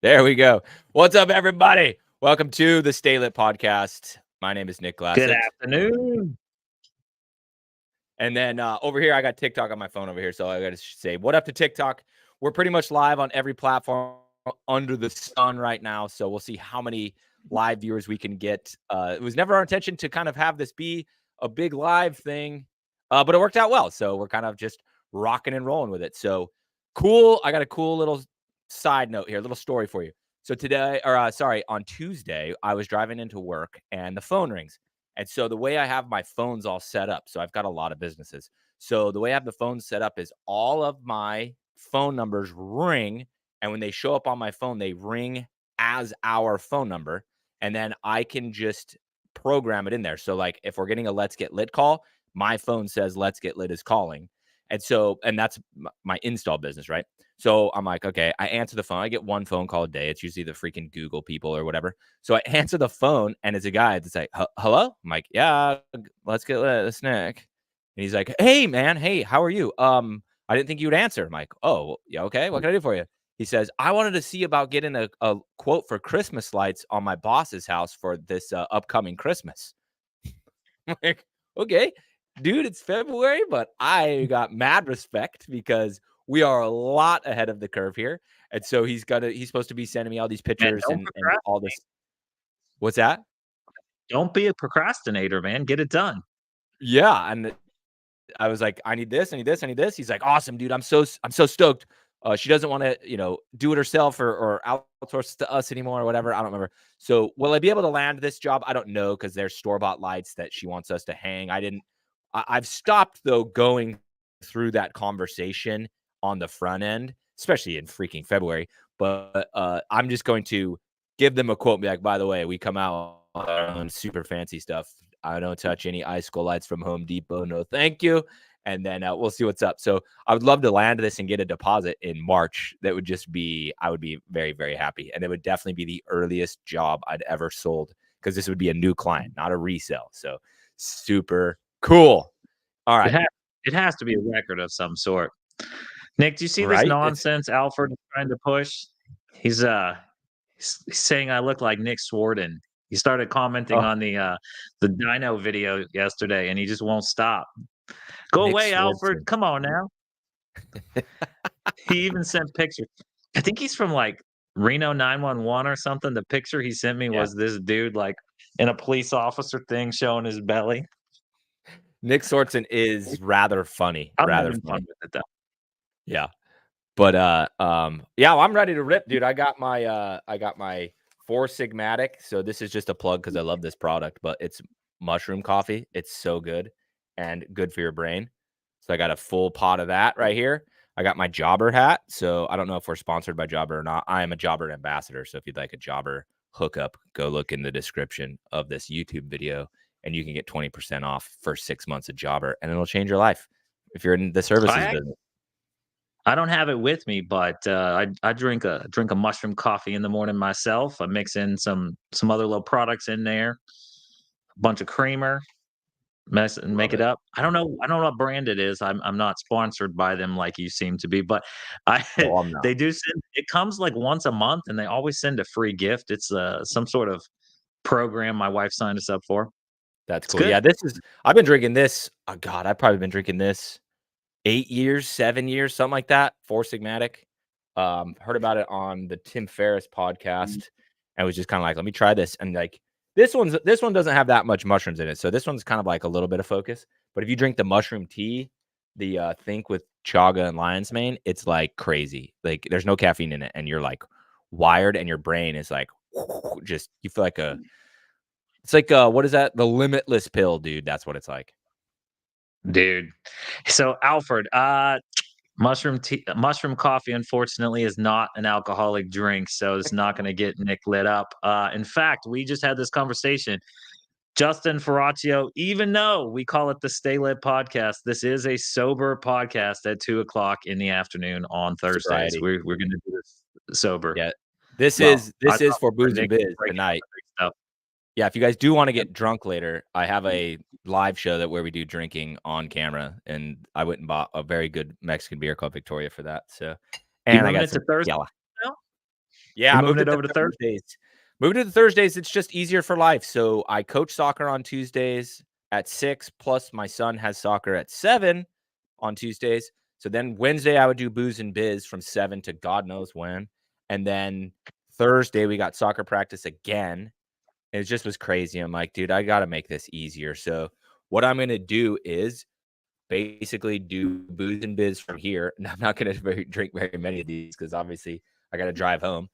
There we go. What's up, everybody? Welcome to the Stay Lit podcast. My name is Nick Good Glassett. afternoon. And then over here, I got TikTok on my phone over here. So I got to say, what up to TikTok? We're pretty much live on every platform under the sun right now. So we'll see how many live viewers we can get. It was never our intention to kind of have this be a big live thing, but it worked out well. So we're kind of just rocking and rolling with it. So cool. I got a cool little side note here, a little story for you. So today, or sorry, on Tuesday, I was driving into work and the phone rings. And so the way I have my phones all set up, so I've got a lot of businesses. So the way I have the phone set up is all of my phone numbers ring. And when they show up on my phone, they ring as our phone number. And then I can just program it in there. So, like, if we're getting a Let's Get Lit call, my phone says Let's Get Lit is calling. And so, and that's my install business, right? So I'm like, okay, I answer the phone. I get one phone call a day. It's usually the freaking Google people or whatever. So I answer the phone and it's a guy that's like, hello? I'm like, yeah, let's get lit. It's Nick. And he's like, hey, man. Hey, how are you? I didn't think you would answer. I'm like, oh, yeah, okay. What can I do for you? He says, I wanted to see about getting a quote for Christmas lights on my boss's house for this upcoming Christmas. I'm like, okay, dude, it's February, but I got mad respect because we are a lot ahead of the curve here. And so he's supposed to be sending me all these Man, pictures don't and all procrastinate. this. What's that? Don't be a procrastinator, man. Get it done. Yeah. And I was like, I need this, I need this, I need this. He's like, awesome, dude. I'm so stoked. She doesn't want to, do it herself or outsource to us anymore or whatever. I don't remember. So will I be able to land this job? I don't know because there's store-bought lights that she wants us to hang. I've stopped though going through that conversation on the front end, especially in freaking February. But I'm just going to give them a quote and be like, by the way, we come out with our own super fancy stuff. I don't touch any icicle lights from Home Depot. No, thank you. And then we'll see what's up. So I would love to land this and get a deposit in March. That would just be, I would be very, very happy. And it would definitely be the earliest job I'd ever sold because this would be a new client, not a resale. So super cool. All It right. has, it has to be a record of some sort. Nick, do you see this Right. It's nonsense Alfred is trying to push? He's he's saying I look like Nick Swarden. He started commenting oh, on the Dino video yesterday, and he just won't stop. Go Nick away, Alfred. Swardson. Come on now. He even sent pictures. I think he's from like Reno 911 or something. The picture he sent me Yeah. was this dude like in a police officer thing showing his belly. Nick Swardson is rather funny. I'm Rather having fun funny. with it though. Yeah. But yeah, well, I'm ready to rip, dude. I got my Four Sigmatic. So this is just a plug because I love this product, but it's mushroom coffee. It's so good and good for your brain. So I got a full pot of that right here. I got my Jobber hat. So I don't know if we're sponsored by Jobber or not. I am a Jobber ambassador. So if you'd like a Jobber hookup, go look in the description of this YouTube video and you can get 20% off for 6 months of Jobber and it'll change your life if you're in the services I business. I don't have it with me, but I drink a mushroom coffee in the morning myself. I mix in some other little products in there, a bunch of creamer, mess and Love make it it. up. I don't know what brand it is. I'm not sponsored by them like you seem to be, but I No, I'm not. they do send it comes like once a month and they always send a free gift. It's some sort of program my wife signed us up for. That's It's cool. Yeah, good. I've been drinking this. Oh God, I've probably been drinking this 8 years, 7 years, something like that. Four Sigmatic. Heard about it on the Tim Ferriss podcast and was just kind of like, let me try this. And like this one doesn't have that much mushrooms in it. So this one's kind of like a little bit of focus. But if you drink the mushroom tea, the think with chaga and lion's mane, it's like crazy. Like there's no caffeine in it, and you're like wired, and your brain is like just you feel like it's like what is that? The limitless pill, dude. That's what it's like. Dude. So Alfred, mushroom coffee, unfortunately, is not an alcoholic drink, so it's not gonna get Nick lit up. In fact, we just had this conversation. Justin Ferraccio, even though we call it the Stay Lit podcast, this is a sober podcast at 2 o'clock in the afternoon on Thursdays. Sobriety. We're gonna do this sober. Yeah. This Well, is I this is thought for for booze and Nick biz breaking out tonight. the big stuff. Yeah, if you guys do want to get drunk later, I have a live show where we do drinking on camera, and I went and bought a very good Mexican beer called Victoria for that. So, You and I moving got it to some Thursday tequila. now? Yeah, You're I moving moved it it to over to Thursday? Thursdays. Moved to the Thursdays, it's just easier for life. So I coach soccer on Tuesdays at 6, plus my son has soccer at 7 on Tuesdays. So then Wednesday, I would do booze and biz from 7 to God knows when. And then Thursday, we got soccer practice again. It just was crazy. I'm like, dude, I got to make this easier. So what I'm going to do is basically do booze and biz from here. And I'm not going to drink very many of these because obviously I got to drive home.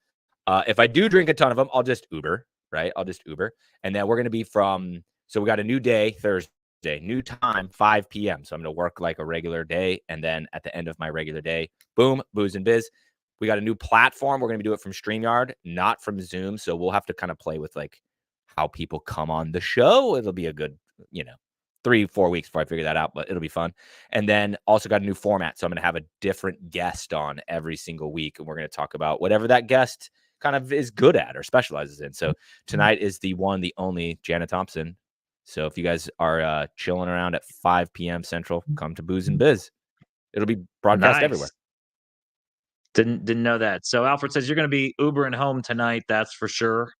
If I do drink a ton of them, I'll just Uber, right? I'll just Uber. And then we're going to be so we got a new day, Thursday, new time, 5 p.m. So I'm going to work like a regular day. And then at the end of my regular day, boom, booze and biz. We got a new platform. We're going to do it from StreamYard, not from Zoom. So we'll have to kind of play with like how people come on the show. It'll be a good, 3-4 weeks before I figure that out, but it'll be fun. And then also got a new format. So I'm going to have a different guest on every single week. And we're going to talk about whatever that guest kind of is good at or specializes in. So tonight is the one, the only Jana Thompson. So if you guys are chilling around at 5 p.m. Central, come to Booze and Biz. It'll be broadcast everywhere. Nice. Didn't know that. So Alfred says you're going to be Ubering home tonight. That's for sure.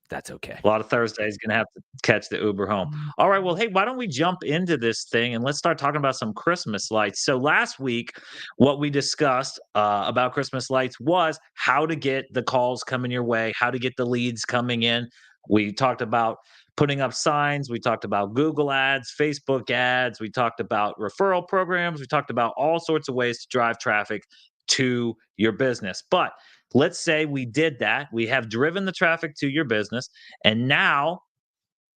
That's okay. A lot of Thursdays gonna have to catch the Uber home. All right, well, hey, why don't we jump into this thing and let's start talking about some Christmas lights. So last week, what we discussed about Christmas lights was how to get the calls coming your way, how to get the leads coming in. We talked about putting up signs. We talked about Google ads, Facebook ads. We talked about referral programs. We talked about all sorts of ways to drive traffic to your business. But let's say we did that. We have driven the traffic to your business, and now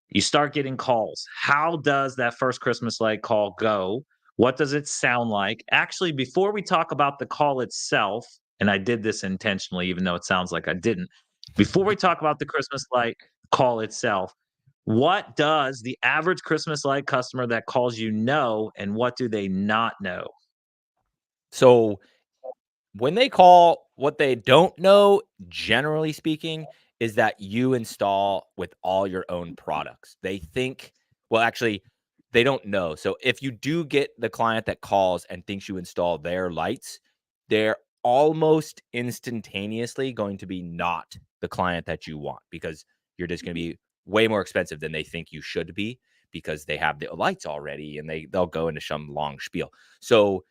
you start getting calls. How does that first Christmas light call go? What does it sound like? Actually, before we talk about the call itself, and I did this intentionally, even though it sounds like I didn't, before we talk about the Christmas light call itself, what does the average Christmas light customer that calls you know, and what do they not know? So when they call, what they don't know, generally speaking, is that you install with all your own products. They think, well, actually, they don't know. So if you do get the client that calls and thinks you install their lights, they're almost instantaneously going to be not the client that you want because you're just going to be way more expensive than they think you should be because they have the lights already and they'll go into some long spiel. So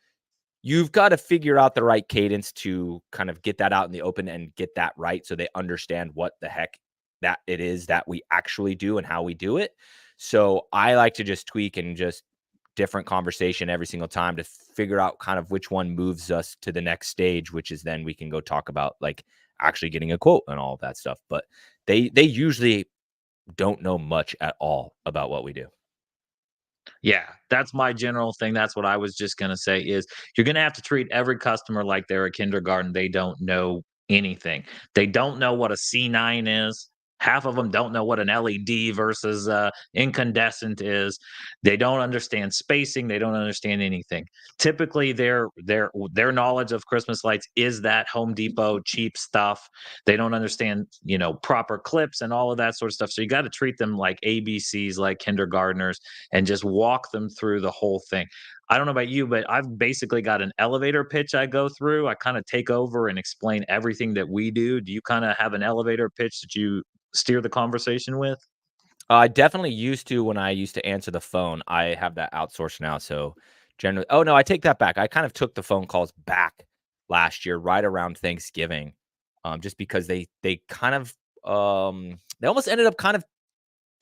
you've got to figure out the right cadence to kind of get that out in the open and get that right so they understand what the heck that it is that we actually do and how we do it. So I like to just tweak and just different conversation every single time to figure out kind of which one moves us to the next stage, which is then we can go talk about like actually getting a quote and all of that stuff. But they usually don't know much at all about what we do. Yeah, that's my general thing. That's what I was just going to say is you're going to have to treat every customer like they're a kindergarten. They don't know anything. They don't know what a C9 is. Half of them don't know what an LED versus incandescent is. They don't understand spacing. They don't understand anything. Typically, their knowledge of Christmas lights is that Home Depot cheap stuff. They don't understand, proper clips and all of that sort of stuff. So you got to treat them like ABCs, like kindergartners, and just walk them through the whole thing. I don't know about you, but I've basically got an elevator pitch I go through. I kind of take over and explain everything that we do. Do you kind of have an elevator pitch that you steer the conversation with? I definitely used to when I used to answer the phone. I have that outsourced now. So generally, oh no, I take that back. I kind of took the phone calls back last year, right around Thanksgiving, just because they kind of they almost ended up kind of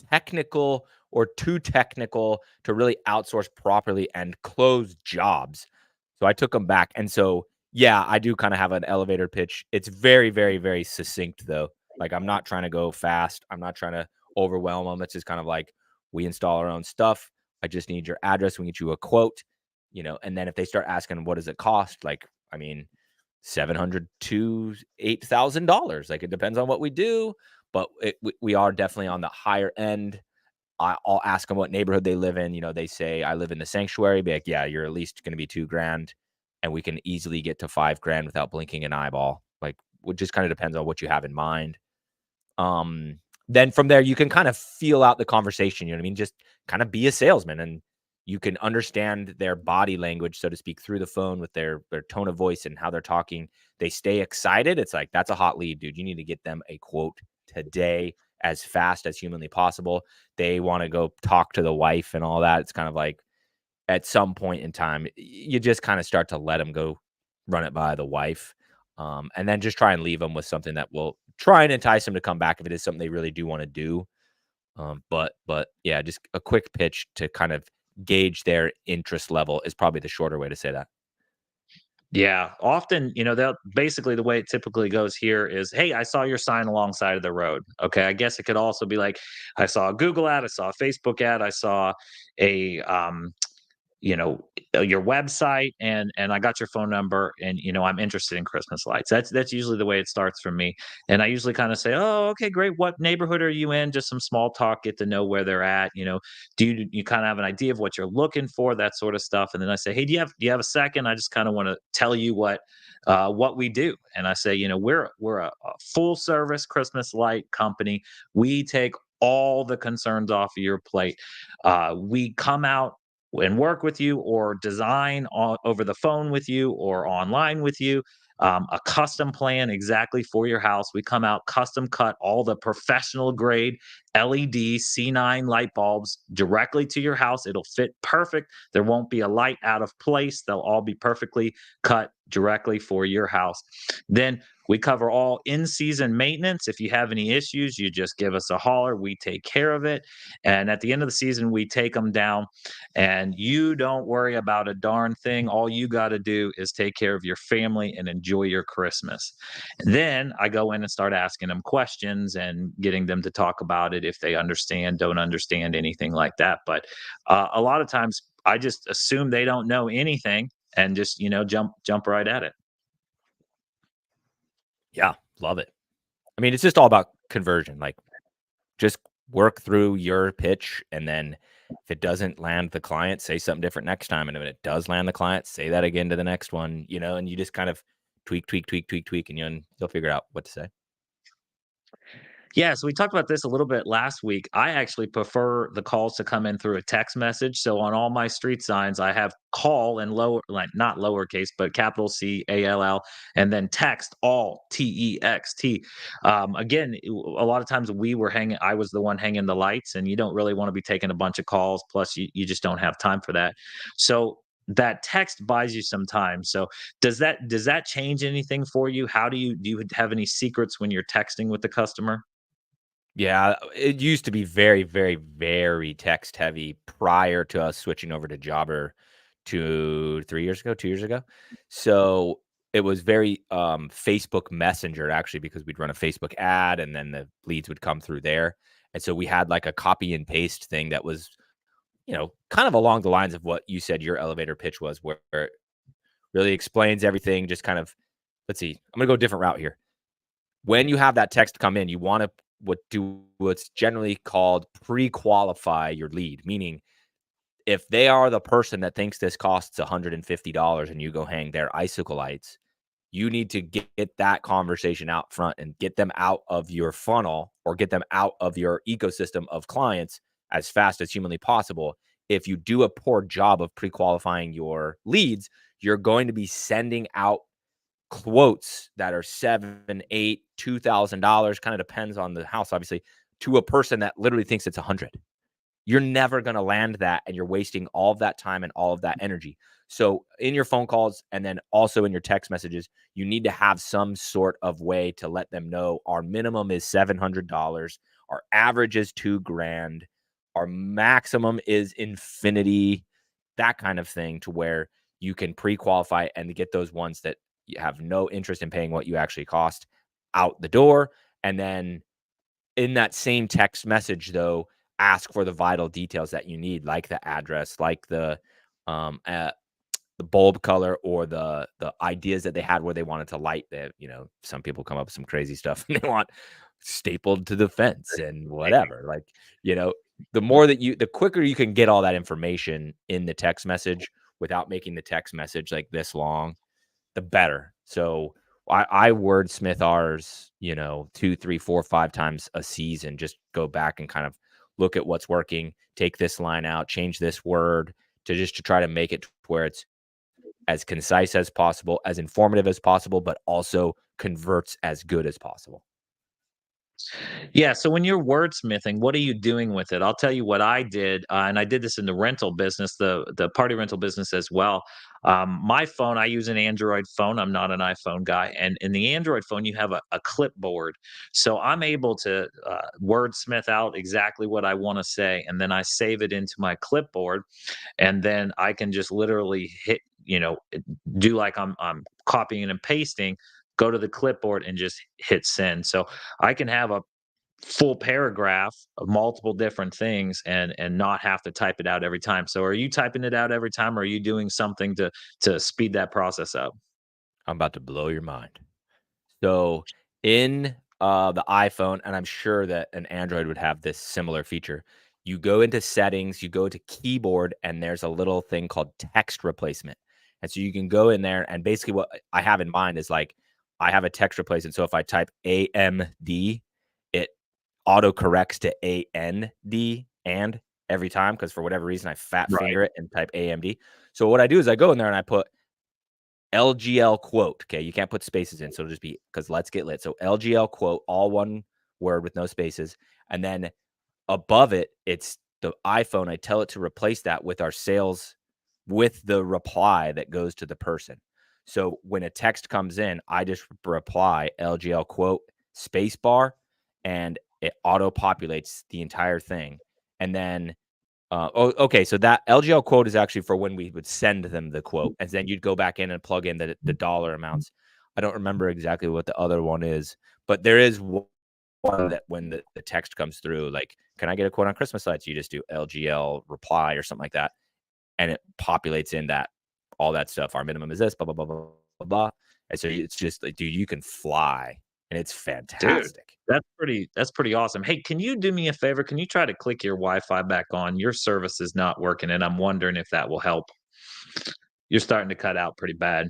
technical or too technical to really outsource properly and close jobs. So I took them back. And so, yeah, I do kind of have an elevator pitch. It's very, very, very succinct though. Like I'm not trying to go fast. I'm not trying to overwhelm them. It's just kind of like we install our own stuff. I just need your address. We get you a quote, and then if they start asking what does it cost, like, I mean, $700 to $8,000. Like it depends on what we do, but we are definitely on the higher end. I'll ask them what neighborhood they live in. They say I live in the sanctuary. Be like, yeah, you're at least going to be $2,000, and we can easily get to $5,000 without blinking an eyeball. Like, it just kind of depends on what you have in mind. Then from there, you can kind of feel out the conversation. You know what I mean? Just kind of be a salesman, and You can understand their body language, so to speak, through the phone with their tone of voice and how they're talking. They stay excited. It's like, that's a hot lead, dude. You need to get them a quote today as fast as humanly possible. They want to go talk to the wife and all that. It's kind of like, at some point in time, you just kind of start to let them go run it by the wife. And then just try and leave them with something that will try and entice them to come back if it is something they really do want to do. But yeah, just a quick pitch to kind of gauge their interest level is probably the shorter way to say that. Yeah, often, they'll basically the way it typically goes here is, "Hey, I saw your sign alongside of the road." Okay, I guess it could also be like, "I saw a Google ad, I saw a Facebook ad, I saw a you know your website, and I got your phone number, and I'm interested in Christmas lights." That's usually the way it starts for me. And I usually kind of say, "Oh, okay, great, what neighborhood are you in?" Just some small talk, get to know where they're at. Do you kind of have an idea of what you're looking for, that sort of stuff. And then I say, "Hey, do you have a second? I just kind of want to tell you what we do." And I say, we're a full service Christmas light company. We take all the concerns off of your plate. We come out and work with you, or design over the phone with you, or online with you, a custom plan exactly for your house. We come out, custom cut all the professional grade LED C9 light bulbs directly to your house. It'll fit perfect. There won't be a light out of place. They'll all be perfectly cut directly for your house. Then we cover all in season maintenance. If you have any issues, you just give us a holler. We take care of it. And at the end of the season, we take them down, and you don't worry about a darn thing. All you got to do is take care of your family and enjoy your Christmas. And then I go in and start asking them questions and getting them to talk about it, if they understand, don't understand, anything like that. But a lot of times I just assume they don't know anything, and just jump right at it. Yeah, love it. I mean, it's just all about conversion. Like, just work through your pitch, and then if it doesn't land the client, say something different next time. And if it does land the client, say that again to the next one, and you just kind of tweak, and you'll figure out what to say. Yeah, so we talked about this a little bit last week. I actually prefer the calls to come in through a text message. So on all my street signs, I have call and lower, like not lowercase, but capital CALL, and then text all TEXT. Again, a lot of times I was the one hanging the lights, and you don't really want to be taking a bunch of calls. Plus, you just don't have time for that. So that text buys you some time. So does that change anything for you? How do you have any secrets when you're texting with the customer? Yeah, it used to be very, very, very text heavy prior to us switching over to Jobber 3 years ago, 2 years ago. So it was very Facebook Messenger, actually, because we'd run a Facebook ad and then the leads would come through there. And so we had like a copy and paste thing that was, kind of along the lines of what you said your elevator pitch was, where it really explains everything. Just kind of, let's see, I'm gonna go a different route here. When you have that text come in, you want to do what's generally called pre-qualify your lead, meaning if they are the person that thinks this costs $150 and you go hang their icicle lights, you need to get that conversation out front and get them out of your funnel, or get them out of your ecosystem of clients as fast as humanly possible. If you do a poor job of pre-qualifying your leads, you're going to be sending out quotes that are 7, 8, $2,000, kind of depends on the house, obviously, to a person that literally thinks it's 100. You're never going to land that, and you're wasting all of that time and all of that energy. So in your phone calls, and then also in your text messages, you need to have some sort of way to let them know our minimum is $700, our average is 2 grand, our maximum is infinity, that kind of thing, to where you can pre-qualify and get those ones that you have no interest in paying what you actually cost out the door. And then in that same text message, though, ask for the vital details that you need, like the address, like um, uh, the bulb color, or the ideas that they had where they wanted to light. That, some people come up with some crazy stuff and they want stapled to the fence and whatever. Like, you know, the quicker you can get all that information in the text message without making the text message like this long, the better. So I wordsmith ours, 2, 3, 4, 5 times a season. Just go back and kind of look at what's working, take this line out, change this word, to try to make it where it's as concise as possible, as informative as possible, but also converts as good as possible. Yeah. So when you're wordsmithing, what are you doing with it? I'll tell you what I did, and I did this in the rental business, the party rental business as well. My phone, I use an Android phone. I'm not an iPhone guy, and in the Android phone, you have a clipboard, so I'm able to wordsmith out exactly what I want to say, and then I save it into my clipboard, and then I can just literally hit, do like I'm copying and pasting, go to the clipboard and just hit send. So I can have a full paragraph of multiple different things and not have to type it out every time. So are you typing it out every time, or are you doing something to speed that process up? I'm about to blow your mind. So in the iPhone, and I'm sure that an Android would have this similar feature, you go into settings, you go to keyboard, and there's a little thing called text replacement. And so you can go in there, and basically what I have in mind is like I have a text replacement. So if I type AMD, it auto corrects to AND and every time because for whatever reason I fat Right. finger it and type AMD. So what I do is I go in there and I put LGL quote. Okay, you can't put spaces in, so it'll just be because let's get lit. So LGL quote, all one word with no spaces, and then above it, it's the iPhone. I tell it to replace that with our sales with the reply that goes to the person. So when a text comes in, I just reply LGL quote space bar, and it auto populates the entire thing. And then okay. So that LGL quote is actually for when we would send them the quote, and then you'd go back in and plug in the dollar amounts. I don't remember exactly what the other one is, but there is one that when the text comes through, like, "Can I get a quote on Christmas lights?" You just do LGL reply or something like that, and it populates in that all that stuff. Our minimum is this, blah blah blah blah blah blah. And so it's just like, dude, you can fly, and it's Dude, fantastic. that's pretty awesome. Hey, can you do me a favor? Can you try to click your Wi-Fi back on? Your service is not working, and I'm wondering if that will help. You're starting to cut out pretty bad.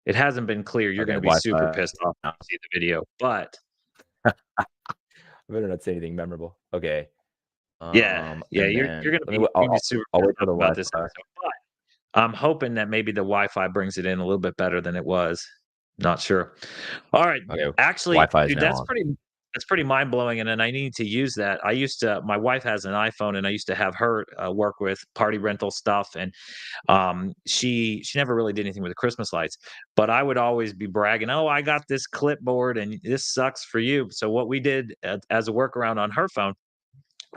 It hasn't been clear. You're Okay, going to be super Wi-Fi. pissed off when you see the video, but I better not say anything memorable. Okay. yeah, yeah, And you're then gonna let me be you're gonna be super I'll pissed wait for off the about this Wi-Fi. episode, but I'm hoping that maybe the Wi-Fi brings it in a little bit better than it was. Not sure. All right. Okay, Actually, Wi-Fi is dude, now on. that's pretty mind-blowing, and then I need to use that. I used to my wife has an iPhone, and I used to have her, work with party rental stuff, and, she never really did anything with the Christmas lights, but I would always be bragging, "Oh, I got this clipboard, and this sucks for you." So what we did as a workaround on her phone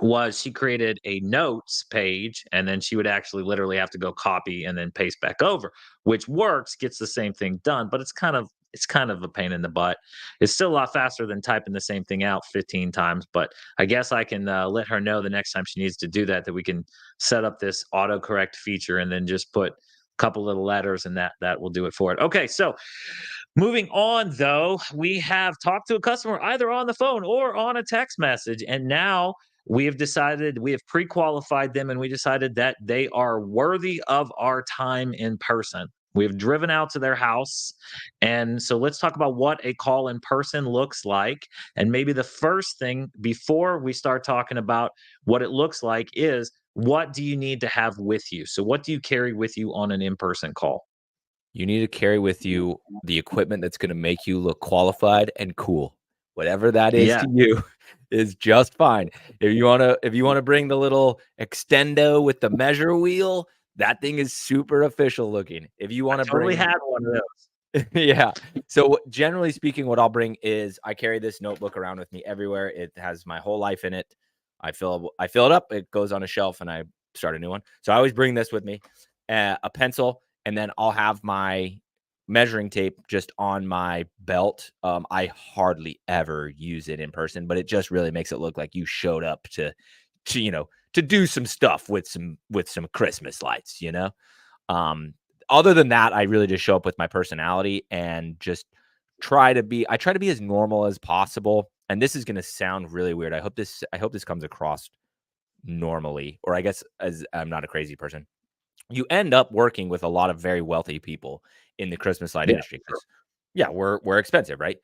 was she created a notes page, and then she would actually literally have to go copy and then paste back over, which works, gets the same thing done, but it's kind of a pain in the butt. It's still a lot faster than typing the same thing out 15 times, but I guess I can let her know the next time she needs to do that we can set up this autocorrect feature and then just put a couple little letters, and that will do it for it. Okay, so moving on, though, we have talked to a customer either on the phone or on a text message, and now we have pre-qualified them, and we decided that they are worthy of our time in person. We've driven out to their house, and so let's talk about what a call in person looks like. And maybe the first thing before we start talking about what it looks like is, what do you need to have with you? So, what do you carry with you on an in person call? You need to carry with you the equipment that's gonna make you look qualified and cool. Whatever that is Yeah, to you is just fine. If you wanna bring the little extendo with the measure wheel, that thing is super official looking. If you I wanna totally bring had one of those. yeah. So, generally speaking, what I'll bring is I carry this notebook around with me everywhere. It has my whole life in it. I fill it up, it goes on a shelf, and I start a new one. So I always bring this with me, a pencil, and then I'll have my measuring tape just on my belt. I hardly ever use it in person, but it just really makes it look like you showed up to do some stuff with some Christmas lights, you know? Um, Other than that, I really just show up with my personality and just I try to be as normal as possible. And this is gonna sound really weird. I hope this comes across normally, or I guess as I'm not a crazy person. You end up working with a lot of very wealthy people in the Christmas light Yeah, industry because yeah, we're expensive, right?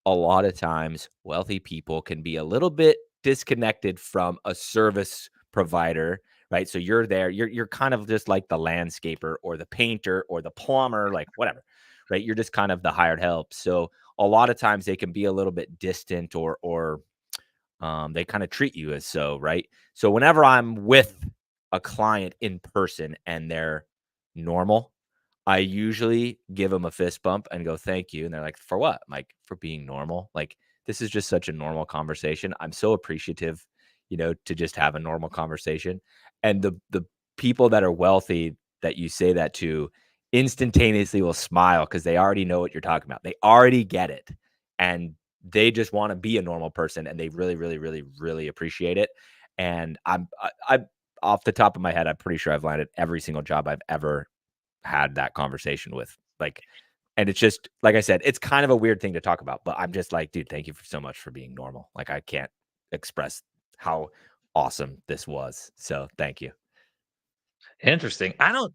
A lot of times wealthy people can be a little bit disconnected from a service provider, right? So you're there, you're kind of just like the landscaper or the painter or the plumber, like whatever, right? You're just kind of the hired help. So a lot of times they can be a little bit distant or they kind of treat you as so, right? So whenever I'm with a client in person and they're normal, I usually give them a fist bump and go, thank you. And they're like, for what? I'm like, for being normal. Like, this is just such a normal conversation. I'm so appreciative, to just have a normal conversation. And the people that are wealthy that you say that to instantaneously will smile because they already know what you're talking about. They already get it. And they just want to be a normal person and they really, really, really, really appreciate it. And I off the top of my head, I'm pretty sure I've landed every single job I've ever had that conversation with. Like, and it's just like I said, it's kind of a weird thing to talk about, but I'm just like, dude, thank you so much for being normal. Like, I can't express how awesome this was. So thank you. Interesting. I don't,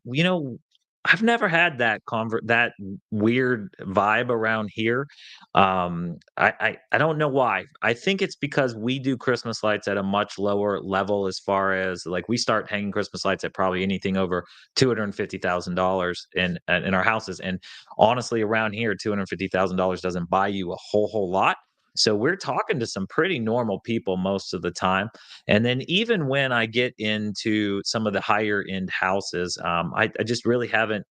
I've never had that weird vibe around here. I don't know why. I think it's because we do Christmas lights at a much lower level as far as like we start hanging Christmas lights at probably anything over $250,000 in our houses. And honestly, around here, $250,000 doesn't buy you a whole lot. So we're talking to some pretty normal people most of the time. And then even when I get into some of the higher end houses, I just really haven't.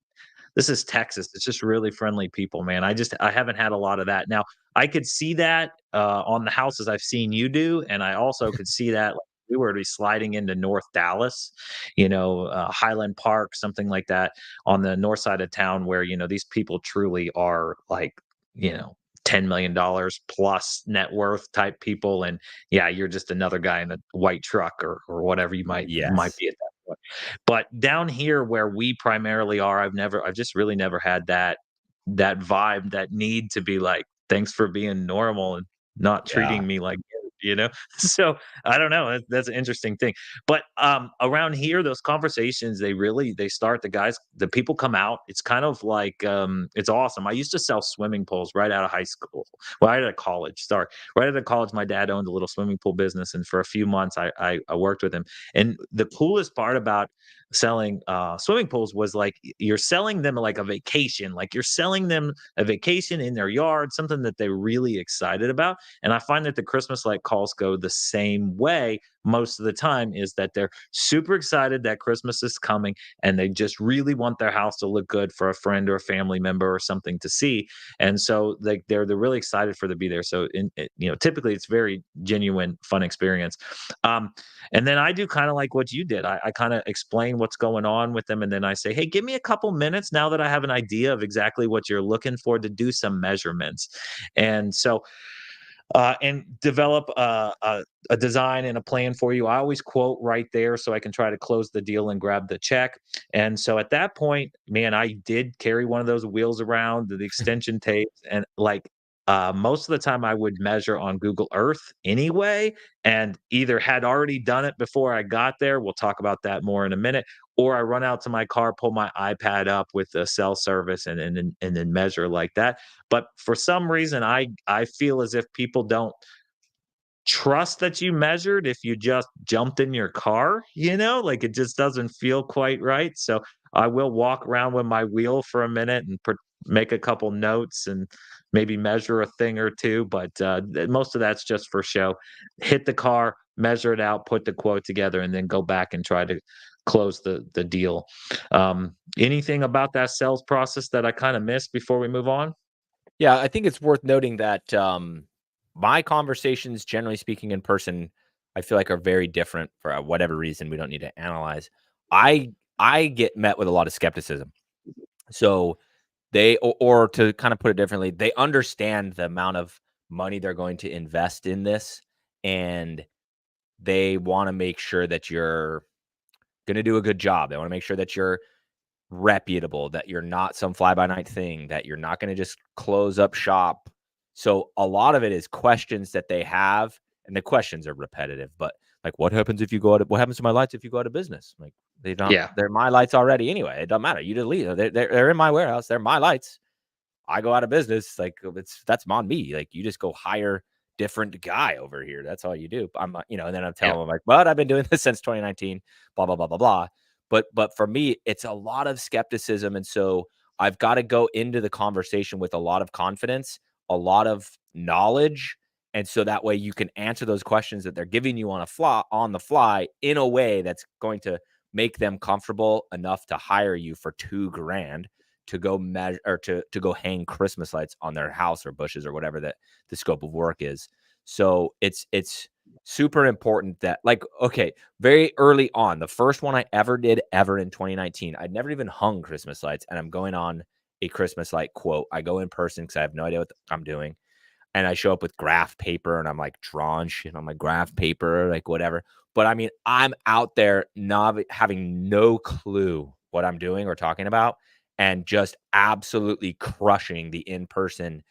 This is Texas. It's just really friendly people, man. I haven't had a lot of that. Now I could see that on the houses I've seen you do, and I also could see that like, we were to be sliding into North Dallas, Highland Park, something like that, on the north side of town, where these people truly are like, you know. $10 million plus net worth type people, and yeah, you're just another guy in a white truck or whatever you might Yes. be at that point. But down here where we primarily are, I've just really never had that vibe, that need to be like, thanks for being normal and not Yeah. treating me like so I don't know, that's an interesting thing. But around here, those conversations, they start, the people come out. It's kind of like it's awesome. I used to sell swimming pools right out of high school, right out of college, sorry, right out of college. My dad owned a little swimming pool business, and for a few months I worked with him. And the coolest part about selling swimming pools was like you're selling them like a vacation, like you're selling them a vacation in their yard, something that they're really excited about. And I find that the Christmas light calls go the same way most of the time, is that they're super excited that Christmas is coming and they just really want their house to look good for a friend or a family member or something to see. And so they're really excited for to be there. So typically it's very genuine, fun experience. Um, and then I do kind of like what you did. I kind of explain what's going on with them. And then I say, hey, give me a couple minutes now that I have an idea of exactly what you're looking for, to do some measurements. And so, and develop a design and a plan for you. I always quote right there so I can try to close the deal and grab the check. And so at that point, man, I did carry one of those wheels around, the extension tapes, and like most of the time I would measure on Google Earth anyway, and either had already done it before I got there. We'll talk about that more in a minute. Or I run out to my car, pull my iPad up with the cell service, and then measure like that. But for some reason, I feel as if people don't trust that you measured if you just jumped in your car, like it just doesn't feel quite right. So I will walk around with my wheel for a minute and make a couple notes and maybe measure a thing or two. But most of that's just for show. Hit the car, measure it out, put the quote together, and then go back and try to close the deal. Anything about that sales process that I kind of missed before we move on? Yeah, I think it's worth noting that my conversations, generally speaking, in person, I feel like are very different for whatever reason. We don't need to analyze. I get met with a lot of skepticism. So or to kind of put it differently, they understand the amount of money they're going to invest in this, and they want to make sure that you're going to do a good job. They want to make sure that you're reputable, that you're not some fly by night thing, that you're not going to just close up shop. So a lot of it is questions that they have, and the questions are repetitive. But like, what happens if you go out? What happens to my lights if you go out of business? Like, Yeah. they're my lights already anyway. It doesn't matter. You just leave. They're in my warehouse. They're my lights. I go out of business. Like, that's on me. Like, you just go hire different guy over here. That's all you do. I'm, and then I'm telling him like, but I've been doing this since 2019, blah, blah, blah, blah, blah. But for me, it's a lot of skepticism. And so I've got to go into the conversation with a lot of confidence, a lot of knowledge. And so that way you can answer those questions that they're giving you on the fly in a way that's going to make them comfortable enough to hire you for $2,000 to go measure or to go hang Christmas lights on their house or bushes or whatever that the scope of work is. So it's super important that, like, okay, very early on, the first one I ever did in 2019, I'd never even hung Christmas lights, and I'm going on a Christmas light quote. I go in person because I have no idea what I'm doing. And I show up with graph paper and I'm like drawing shit on my graph paper, like whatever. But I mean, I'm out there not having no clue what I'm doing or talking about and just absolutely crushing the in-person.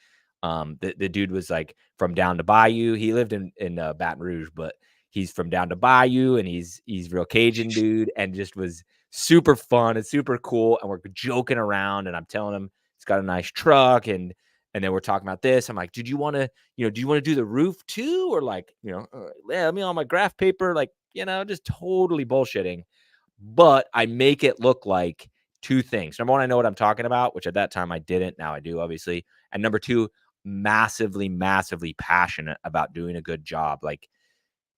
The dude was like from down to Bayou. He lived in Baton Rouge, but he's from down to Bayou and he's real Cajun dude and just was super fun and super cool. And we're joking around and I'm telling him he's got a nice truck and then we're talking about this. I'm like, do you want to do the roof too? Or like, yeah, let me on my graph paper, like, just totally bullshitting. But I make it look like two things. Number one, I know what I'm talking about, which at that time I didn't. Now I do, obviously. And number two, massively, massively passionate about doing a good job. Like,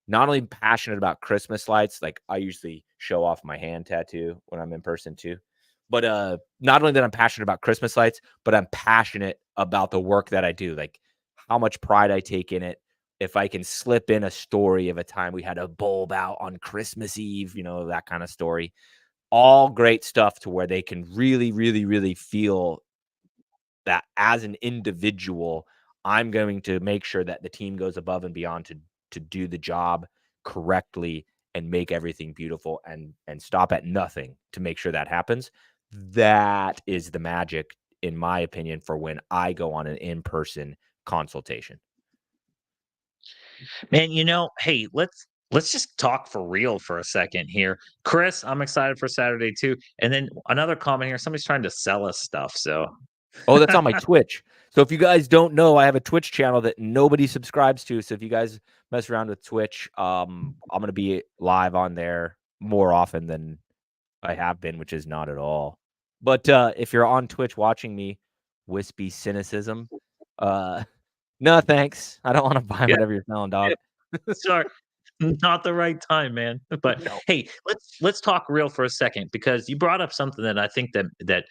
not only passionate about Christmas lights, like I usually show off my hand tattoo when I'm in person too. But not only that I'm passionate about Christmas lights, but I'm passionate about the work that I do, like how much pride I take in it. If I can slip in a story of a time we had a bulb out on Christmas Eve, that kind of story, all great stuff to where they can really, really, really feel that as an individual, I'm going to make sure that the team goes above and beyond to do the job correctly and make everything beautiful and stop at nothing to make sure that happens. That is the magic, in my opinion, for when I go on an in-person consultation. Man, hey, let's just talk for real for a second here. Chris, I'm excited for Saturday too. And then another comment here, somebody's trying to sell us stuff. So Oh, that's on my Twitch. So if you guys don't know, I have a Twitch channel that nobody subscribes to. So if you guys mess around with Twitch, I'm gonna be live on there more often than I have been, which is not at all. But if you're on Twitch watching me, wispy cynicism, no thanks. I don't want to buy yeah, whatever you're selling, dog. sorry. Not the right time, man. But No. hey, let's talk real for a second because you brought up something that I think that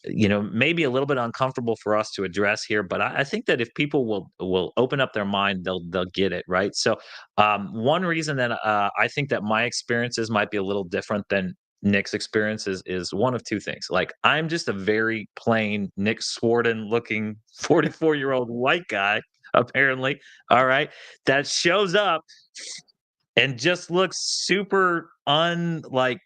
may be a little bit uncomfortable for us to address here. But I think that if people will open up their mind, they'll get it, right? So one reason that I think that my experiences might be a little different than Nick's experiences is one of two things. Like I'm just a very plain Nick Swarden looking 44-year-old white guy, apparently. All right. That shows up and just looks super like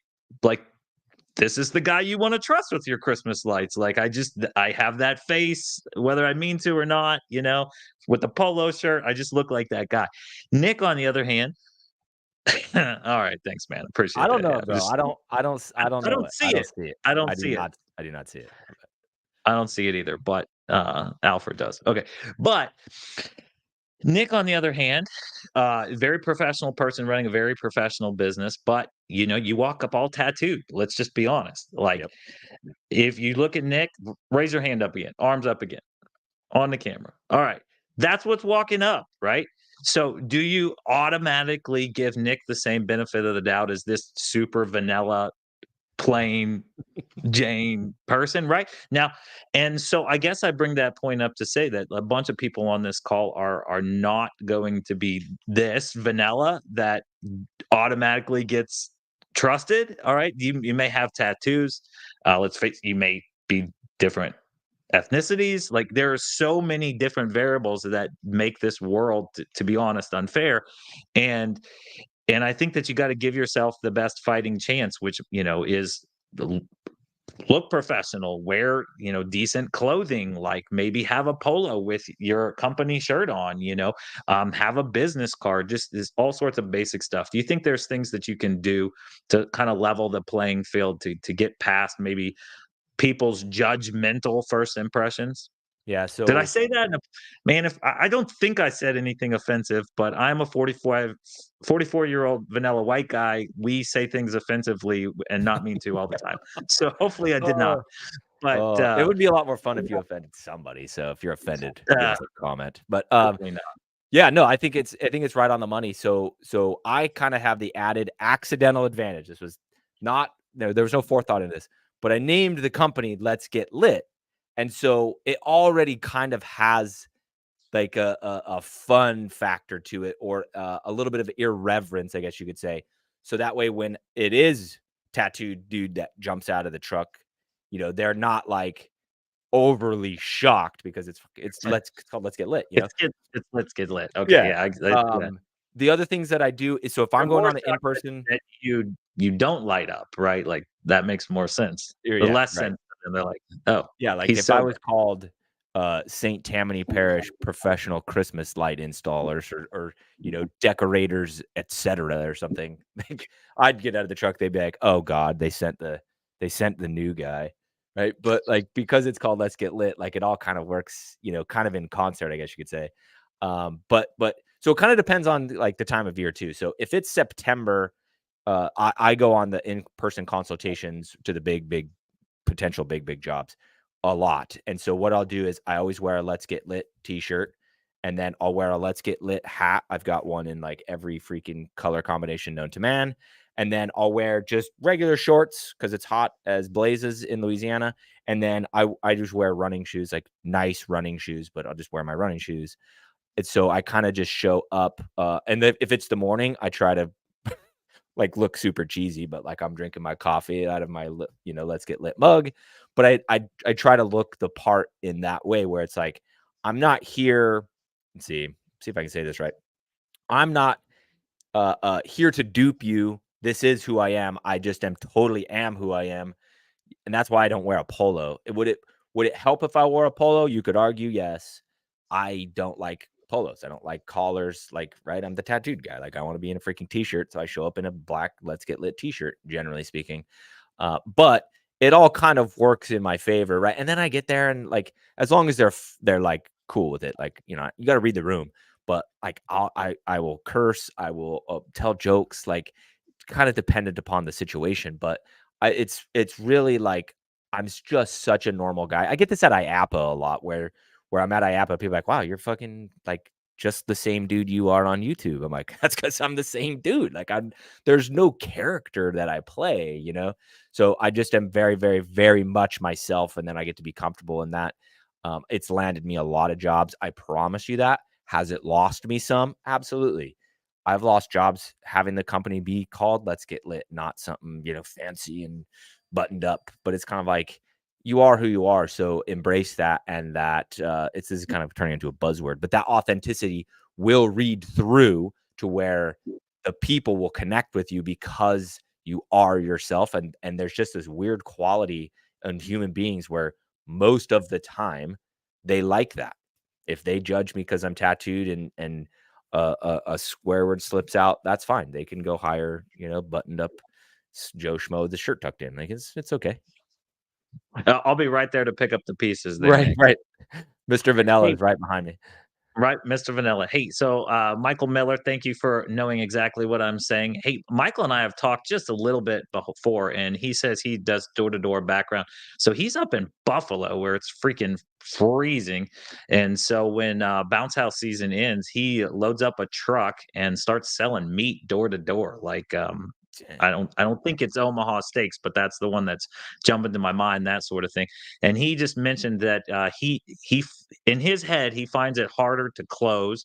this is the guy you want to trust with your Christmas lights. Like I have that face, whether I mean to or not, with the polo shirt, I just look like that guy. Nick, on the other hand, all right, thanks, man. I Appreciate don't that. know, Yeah, bro. I don't I know don't it. I see don't it. see it. I don't see it. I do not see it. I don't see it either, but Alfred does. Okay. But Nick, on the other hand, very professional person running a very professional business, but you walk up all tattooed. Let's just be honest. Like Yep. if you look at Nick, raise your hand up again, arms up again on the camera. All right. That's what's walking up, right? So do you automatically give Nick the same benefit of the doubt as this super vanilla, plain Jane person, right? Now, and so I guess I bring that point up to say that a bunch of people on this call are not going to be this vanilla that automatically gets trusted. All right. You may have tattoos. Let's face it, you may be different ethnicities. Like there are so many different variables that make this world, to be honest, unfair. And and I think that you got to give yourself the best fighting chance, which is look professional, wear decent clothing, like maybe have a polo with your company shirt on, have a business card, just this all sorts of basic stuff. Do you think there's things that you can do to kind of level the playing field to get past maybe people's judgmental first impressions? Yeah. Did I So say that? Man, if I don't think I said anything offensive, but I'm a 44-year-old vanilla white guy. We say things offensively and not mean to all the time. So hopefully I did not. oh, But it would be a lot more fun if you offended somebody. So if you're offended, give uh, us a comment. But hopefully not. yeah, no, I think it's right on the money. So I kind of have the added accidental advantage. This was not no, there was no forethought in this, but I named the company Let's Get Lit. And so it already kind of has like a fun factor to it, or a little bit of irreverence, I guess you could say. So that way when it is tattooed dude that jumps out of the truck, they're not like overly shocked because it's called Let's Get Lit, Let's get lit. Okay, Yeah. yeah, yeah. The other things that I do is, so if I'm They're going more on an shocked in-person. that you don't light up, right? Like, that makes more sense. The Yeah, less right. sense, and they're like, "Oh, Yeah, like he's if I sober." was called St. Tammany Parish professional Christmas light installers, or decorators, etc., or something, like, I'd get out of the truck, they'd be like, "Oh God, they sent the new guy." Right. But like because it's called Let's Get Lit, like it all kind of works, kind of in concert, I guess you could say. But so it kind of depends on like the time of year too. So if it's September, I go on the in-person consultations to the big potential big jobs a lot. And so what I'll do is I always wear a Let's Get Lit t-shirt, and then I'll wear a Let's Get Lit hat. I've got one in like every freaking color combination known to man. And then I'll wear just regular shorts because it's hot as blazes in Louisiana. And then I just wear running shoes, like nice running shoes, but I'll just wear my running shoes. And so I kind of just show up. And then if it's the morning, I try to like look super cheesy, but like I'm drinking my coffee out of my Let's Get Lit mug. But I try to look the part in that way where it's like I'm not here. Let's see if I can say this right. I'm not here to dupe you. This is who I am. I just totally am who I am, and that's why I don't wear a polo. Would it help if I wore a polo? You could argue yes. I don't like polos. I don't like collars. Like, right, I'm the tattooed guy. Like, I want to be in a freaking t-shirt, so I show up in a black Let's Get Lit t-shirt, generally speaking. But it all kind of works in my favor, right? And then I get there, and like, as long as they're like cool with it, like, you got to read the room. But like, I will curse, I will tell jokes, like, kind of dependent upon the situation. But it's really like just such a normal guy. I get this at IAPA a lot, where I'm at IAPA, people are like, wow, you're fucking like just the same dude you are on YouTube. I'm like, that's because I'm the same dude. Like, there's no character that I play. So I just am very, very, very much myself, and then I get to be comfortable in that. It's landed me a lot of jobs. I promise you that. Has it lost me some? Absolutely. I've lost jobs having the company be called Let's Get Lit, not something, fancy and buttoned up, but it's kind of like you are who you are. So embrace that. And that this is kind of turning into a buzzword, but that authenticity will read through to where the people will connect with you because you are yourself. And there's just this weird quality in human beings where most of the time they like that. If they judge me because I'm tattooed and a swear word slips out, that's fine. They can go hire, buttoned up Joe Schmo with the shirt tucked in. Like, it's okay. I'll be right there to pick up the pieces there, Right, Nick. right. Mr. Vanilla Hey, is right behind me. right, Mr. Vanilla. Hey, so Michael Miller, thank you for knowing exactly what I'm saying. Hey, Michael and I have talked just a little bit before, and he says he does door to door background. So he's up in Buffalo where it's freaking freezing. And so when bounce house season ends, he loads up a truck and starts selling meat door to door. Like, Dang. I don't think it's Omaha Steaks, but that's the one that's jumping to my mind, that sort of thing. And he just mentioned that in his head he finds it harder to close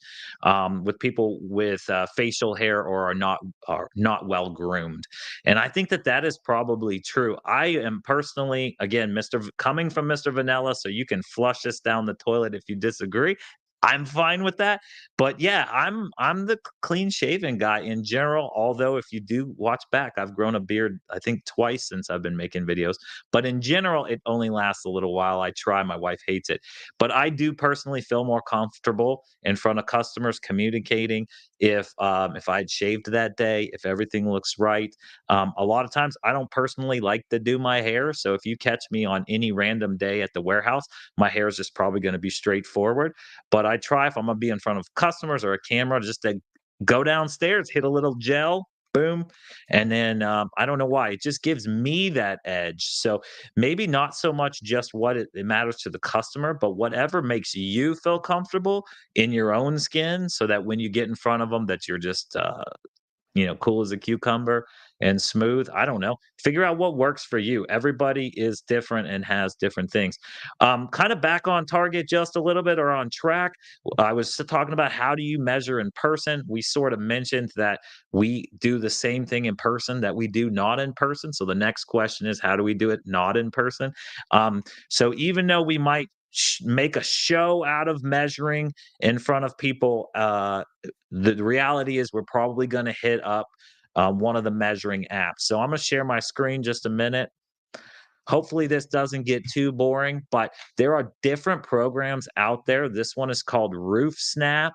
with people with facial hair or are not well groomed. And I think that that is probably true. I am personally, again, coming from Mr. Vanilla, so you can flush this down the toilet if you disagree. I'm fine with that. But yeah, I'm the clean shaven guy in general. Although if you do watch back, I've grown a beard I think twice since I've been making videos. But in general, it only lasts a little while. I try, my wife hates it. But I do personally feel more comfortable in front of customers communicating if I'd shaved that day, if everything looks right. A lot of times I don't personally like to do my hair. So if you catch me on any random day at the warehouse, my hair is just probably going to be straightforward, but I try if I'm gonna be in front of customers or a camera just to go downstairs, hit a little gel, boom, and then I don't know why it just gives me that edge. So maybe not so much just what it matters to the customer, but whatever makes you feel comfortable in your own skin, so that when you get in front of them, that you're just cool as a cucumber and smooth. I don't know. Figure out what works for you. Everybody is different and has different things. Kind of back on target just a little bit or on track. I was talking about how do you measure in person. We sort of mentioned that we do the same thing in person that we do not in person. So the next question is how do we do it not in person? So even though we might make a show out of measuring in front of people, the reality is we're probably going to hit up one of the measuring apps. So I'm going to share my screen just a minute. Hopefully, this doesn't get too boring, but there are different programs out there. This one is called Roof Snap.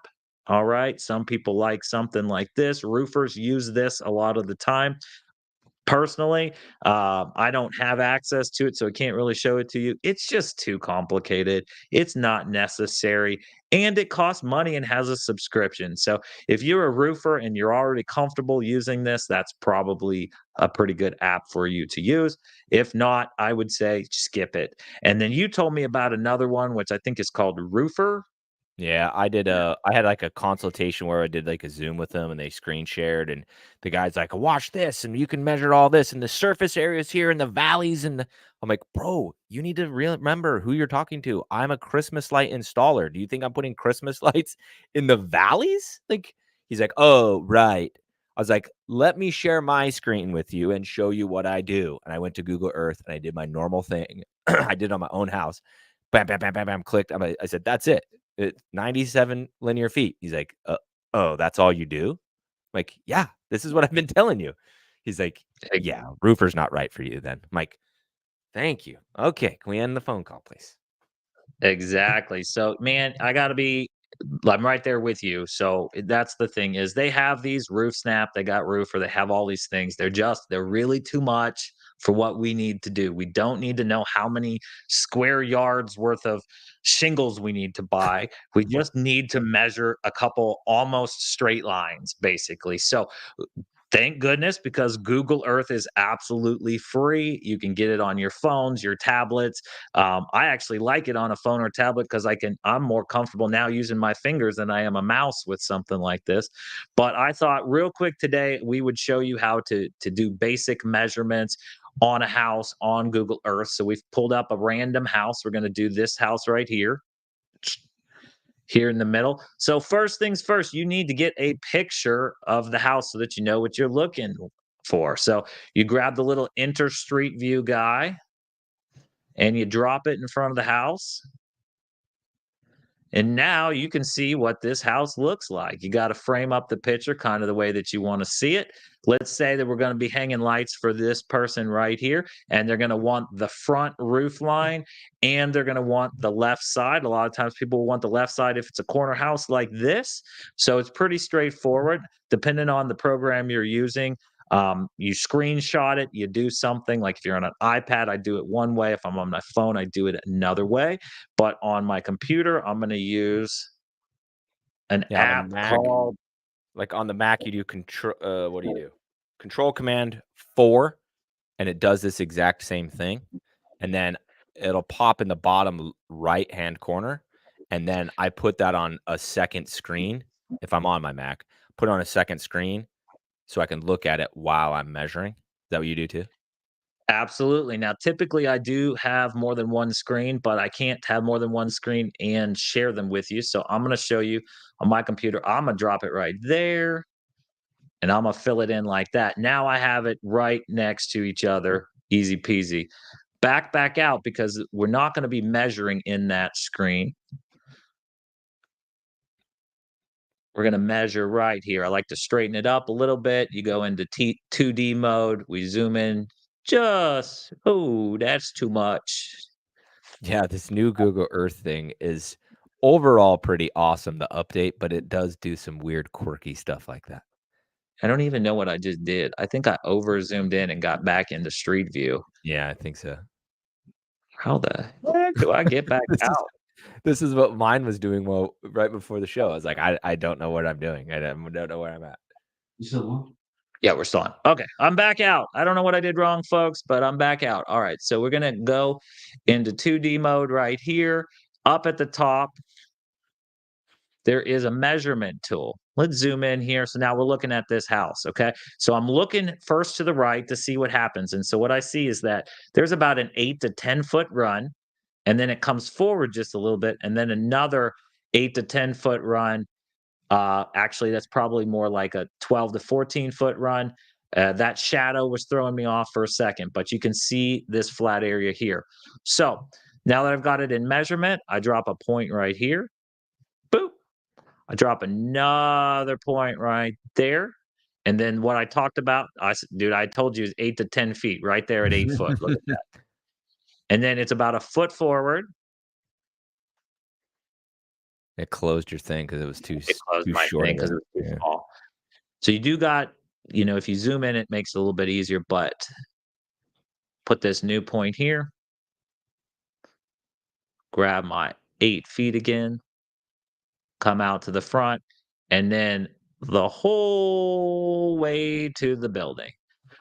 All right. Some people like something like this. Roofers use this a lot of the time. Personally, I don't have access to it, so I can't really show it to you. It's just too complicated. It's not necessary, and it costs money and has a subscription. So if you're a roofer and you're already comfortable using this, that's probably a pretty good app for you to use. If not, I would say skip it. And then you told me about another one, which I think is called Roofer. Yeah, I had, like, a consultation where I did, like, a Zoom with them, and they screen shared, and the guy's like, "Watch this, and you can measure all this, and the surface areas here, and the valleys, and the" I'm like, "Bro, you need to remember who you're talking to. I'm a Christmas light installer. Do you think I'm putting Christmas lights in the valleys?" Like, he's like, "Oh, right." I was like, "Let me share my screen with you and show you what I do." And I went to Google Earth, and I did my normal thing. I did it on my own house. Bam, bam, bam, bam, bam, clicked. I said, "That's it. 97 linear feet." He's like, oh, that's all you do?" Like, "Yeah, this is what I've been telling you." He's like, "Yeah, roofer's not right for you then." I'm like, "Thank you. Okay, can we end the phone call, please?" Exactly. So, man, I'm right there with you. So that's the thing is they have these roof snap, they got roofer, they have all these things. They're really too much for what we need to do. We don't need to know how many square yards worth of shingles we need to buy. We just need to measure a couple almost straight lines, basically. So thank goodness, because Google Earth is absolutely free. You can get it on your phones, your tablets. I actually like it on a phone or tablet because I'm more comfortable now using my fingers than I am a mouse with something like this. But I thought real quick today we would show you how to do basic measurements on a house on Google Earth. So we've pulled up a random house. We're going to do this house right here in the middle. So first things first, you need to get a picture of the house so that you know what you're looking for. So you grab the little inter street view guy and you drop it in front of the house. And now you can see what this house looks like. You got to frame up the picture kind of the way that you want to see it. Let's say that we're going to be hanging lights for this person right here, and they're going to want the front roof line and they're going to want the left side. A lot of times people want the left side if it's a corner house like this. So it's pretty straightforward. Depending on the program you're using, you screenshot it, you do something like if you're on an iPad, I do it one way. If I'm on my phone, I do it another way. But on my computer, I'm going to use an Yeah, on the app Mac, called like, on the Mac, you do control what do you do? Control Command 4, and it does this exact same thing, and then it'll pop in the bottom right-hand corner, and then I put that on a second screen if I'm on my Mac, put it on a second screen so I can look at it while I'm measuring. Is that what you do too? Absolutely. Now, typically, I do have more than one screen, but I can't have more than one screen and share them with you. So I'm going to show you on my computer. I'm going to drop it right there and I'm going to fill it in like that. Now I have it right next to each other. Easy peasy. Back out because we're not going to be measuring in that screen. We're going to measure right here. I like to straighten it up a little bit. You go into 2D mode. We zoom in oh, that's too much. Yeah, this new Google Earth thing is overall pretty awesome, the update, but it does do some weird, quirky stuff like that. I don't even know what I just did. I think I over zoomed in and got back into street view. Yeah, I think so. How the heck do I get back out? This is what mine was doing right before the show. I was like, I don't know what I'm doing. I don't know where I'm at. You still on? Yeah, we're still on. Okay, I'm back out. I don't know what I did wrong, folks, but I'm back out. All right, so we're gonna go into 2D mode right here. Up at the top, there is a measurement tool. Let's zoom in here. So now we're looking at this house, okay? So I'm looking first to the right to see what happens. And so what I see is that there's about an 8 to 10 foot run, and then it comes forward just a little bit, and then another 8 to 10 foot run. Actually, that's probably more like a 12 to 14 foot run. That shadow was throwing me off for a second, but you can see this flat area here. So now that I've got it in measurement, I drop a point right here. Boop. I drop another point right there. And then what I talked about, dude, I told you is 8 to 10 feet right there at 8 foot. Look at that. And then it's about a foot forward. It closed your thing because it was too My short thing because it was too small. So you do got, if you zoom in, it makes it a little bit easier, but put this new point here. Grab my 8 feet again. Come out to the front, and then the whole way to the building.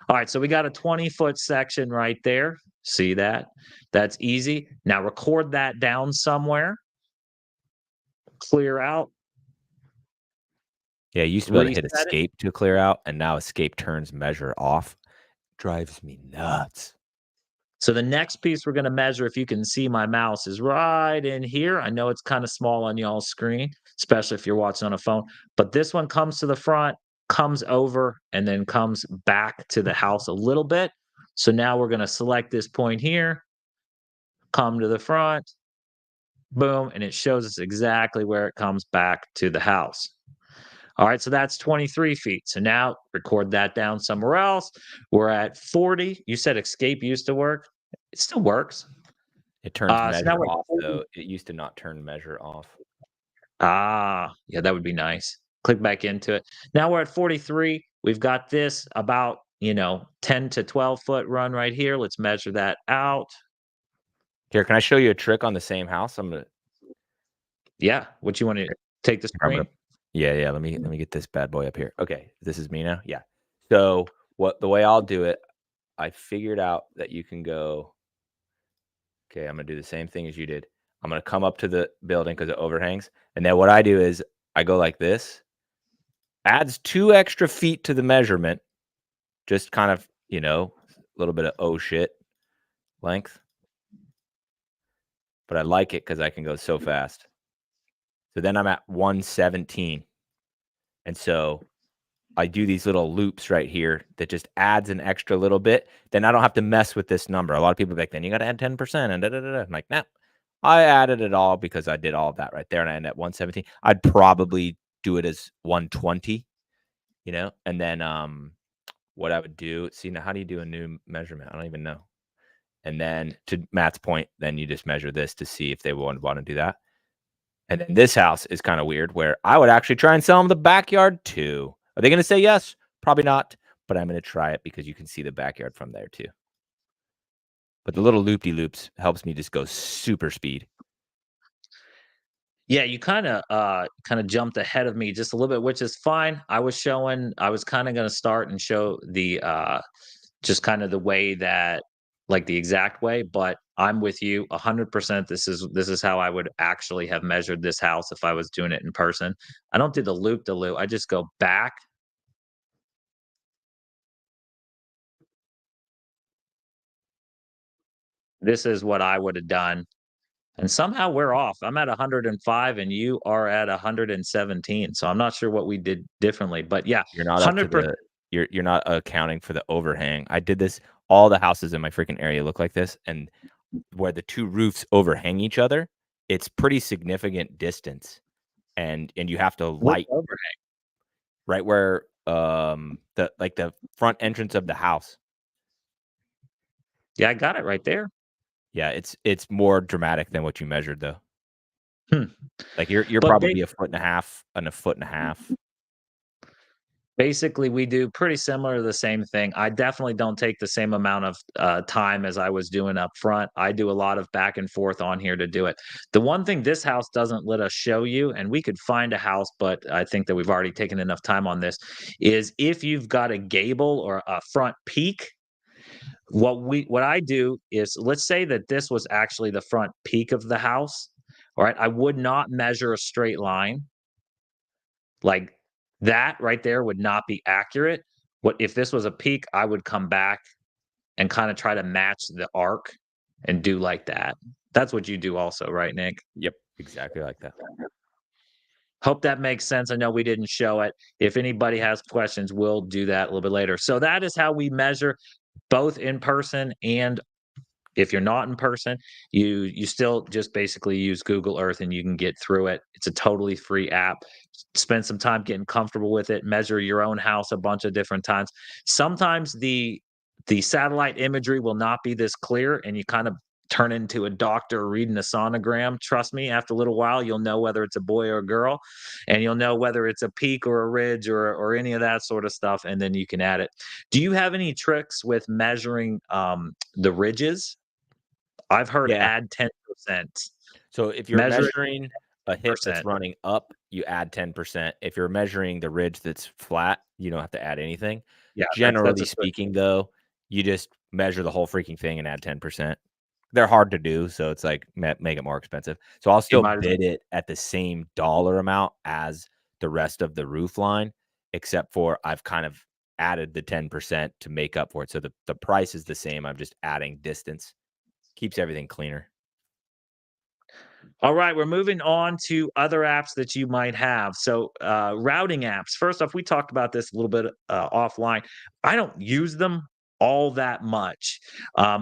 All right, so we got a 20-foot section right there. See that? That's easy. Now record that down somewhere. Clear out. Yeah, you used to be able to hit escape to clear out, and now escape turns measure off. Drives me nuts. So the next piece we're going to measure, if you can see my mouse, is right in here. I know it's kind of small on y'all's screen, especially if you're watching on a phone. But this one comes to the front, comes over, and then comes back to the house a little bit. So now we're going to select this point here, come to the front, boom, and it shows us exactly where it comes back to the house. All right, so that's 23 feet. So now record that down somewhere else. We're at 40. You said escape used to work. It still works. It turns measure off, though. It used to not turn measure off. Ah, yeah, that would be nice. Click back into it. Now we're at 43. We've got this about, 10 to 12 foot run right here. Let's measure that out. Here, can I show you a trick on the same house? Yeah, what you want to take the screen? Yeah. Let me get this bad boy up here. Okay, this is me now. Yeah. So the way I'll do it, I figured out that you can go. Okay, I'm gonna do the same thing as you did. I'm gonna come up to the building because it overhangs, and then what I do is I go like this. Adds 2 extra feet to the measurement, just kind of a little bit of oh shit length. But I like it because I can go so fast. So then I'm at 117. And so I do these little loops right here that just adds an extra little bit. Then I don't have to mess with this number. A lot of people back then, you got to add 10% and da-da-da-da. I'm like, nah, I added it all because I did all of that right there. And I end at 117. I'd probably do it as 120, and then what I would do, see, now how do you do a new measurement? I don't even know. And then to Matt's point, then you just measure this to see if they want to do that. And then this house is kind of weird where I would actually try and sell them the backyard too. Are they going to say yes? Probably not, but I'm going to try it because you can see the backyard from there too. But the little loop-de-loops helps me just go super speed. Yeah, you kind of jumped ahead of me just a little bit, which is fine. I was kind of going to start and show the just kind of the way that, like, the exact way, but I'm with you 100%. This is how I would actually have measured this house if I was doing it in person. I don't do the loop de loop. I just go back. This is what I would have done. And somehow we're off. I'm at 105 and you are at 117. So I'm not sure what we did differently, but yeah, you're not 100%. You're not accounting for the overhang. I did this. All the houses in my freaking area look like this, and where the 2 roofs overhang each other, it's pretty significant distance. and you have to Which light overhang? right where the front entrance of the house. Yeah, I got it right there. Yeah, it's more dramatic than what you measured though. Hmm. Like you're But ba probably a foot and a half and a foot and a half. basically, we do pretty similar to the same thing. I definitely don't take the same amount of time as I was doing up front. I do a lot of back and forth on here to do it. The one thing this house doesn't let us show you, and we could find a house, but I think that we've already taken enough time on this, is if you've got a gable or a front peak. What I do is, let's say that this was actually the front peak of the house. All right, I would not measure a straight line. Like, that right there would not be accurate. What if this was a peak, I would come back and kinda try to match the arc and do like that. That's what you do also, right, Nick? Yep, exactly like that. Hope that makes sense. I know we didn't show it. If anybody has questions, we'll do that a little bit later. So that is how we measure both in person, and if you're not in person, you still just basically use Google Earth and you can get through it. It's a totally free app. Spend some time getting comfortable with it. Measure your own house a bunch of different times. Sometimes the satellite imagery will not be this clear, and you kind of turn into a doctor reading a sonogram. Trust me, after a little while, you'll know whether it's a boy or a girl, and you'll know whether it's a peak or a ridge or any of that sort of stuff, and then you can add it. Do you have any tricks with measuring the ridges? I've heard Yeah. add 10%. So if you're Measure it measuring a hip that's 10%. running up, you add 10%. If you're measuring the ridge that's flat, you don't have to add anything. Yeah, that's Generally a good speaking, though, you just measure the whole freaking thing and add 10%. They're hard to do, so it's like make it more expensive. So I'll you still might as bid it at the same dollar amount as the rest of the roof line, except for I've kind of added the 10% to make up for it. So the price is the same. I'm just adding distance. Keeps everything cleaner. All right, we're moving on to other apps that you might have. So, routing apps. First off, we talked about this a little bit offline. I don't use them all that much.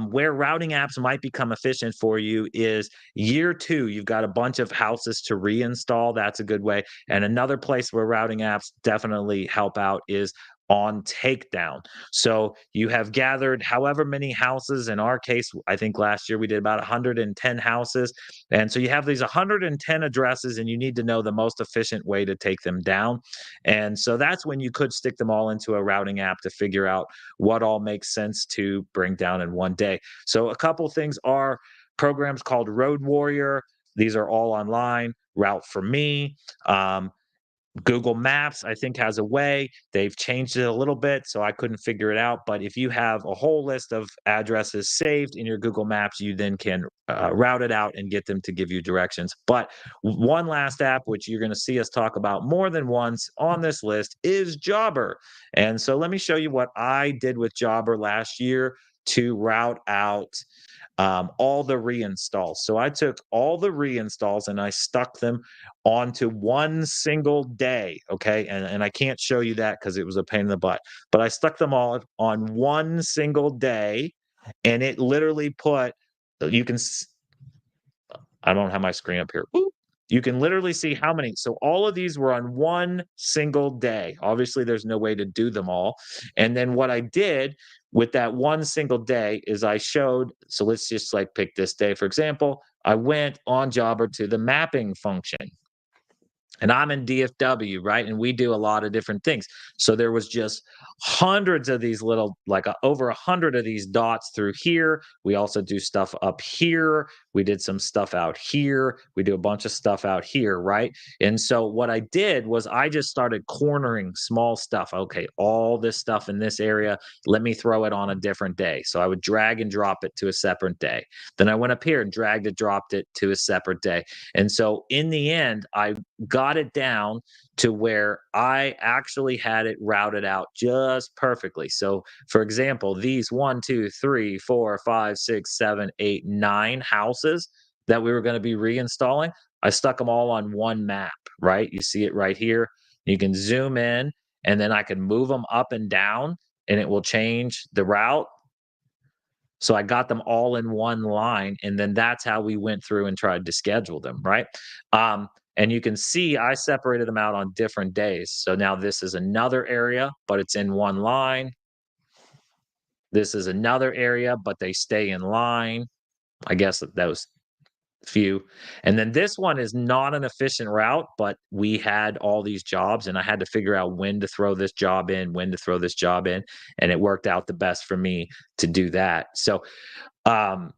Where routing apps might become efficient for you is year two. You've got a bunch of houses to reinstall. That's a good way. And another place where routing apps definitely help out is on takedown. So you have gathered however many houses. In our case, I think last year we did about 110 houses, and so you have these 110 addresses, and you need to know the most efficient way to take them down. And so that's when you could stick them all into a routing app to figure out what all makes sense to bring down in one day. So a couple things are programs called Road Warrior. These are all online. Route for Me. Um, Google Maps, I think, has a way. They've changed it a little bit, so I couldn't figure it out. But if you have a whole list of addresses saved in your Google Maps, you then can route it out and get them to give you directions. But one last app, which you're going to see us talk about more than once on this list, is Jobber. And so let me show you what I did with Jobber last year to route out all the reinstalls. So I took all the reinstalls and I stuck them onto one single day. Okay. And I can't show you that because it was a pain in the butt, but I stuck them all on one single day, and it literally put, you can, I don't have my screen up here. Ooh. You can literally see how many. So all of these were on one single day. Obviously, there's no way to do them all. And then what I did with that one single day is I showed. So let's just like pick this day, for example. I went on Jobber to the mapping function, and I'm in DFW, right? And we do a lot of different things. So there was just hundreds of these little, like over 100 of these dots through here. We also do stuff up here. We did some stuff out here. We do a bunch of stuff out here, right? And so what I did was I just started cornering small stuff. Okay, all this stuff in this area, let me throw it on a different day. So I would drag and drop it to a separate day. Then I went up here and dragged it, dropped it to a separate day. And so in the end, I got it down to where I actually had it routed out just perfectly. So, for example, these 1, 2, 3, 4, 5, 6, 7, 8, 9 houses that we were going to be reinstalling, I stuck them all on one map, right? You see it right here. You can zoom in, and then I can move them up and down, and it will change the route. So I got them all in one line, and then that's how we went through and tried to schedule them, right? And you can see I separated them out on different days. So now this is another area, but it's in one line. This is another area, but they stay in line. I guess that was few. And then this one is not an efficient route, but we had all these jobs and I had to figure out when to throw this job in, when to throw this job in. And it worked out the best for me to do that. So, um,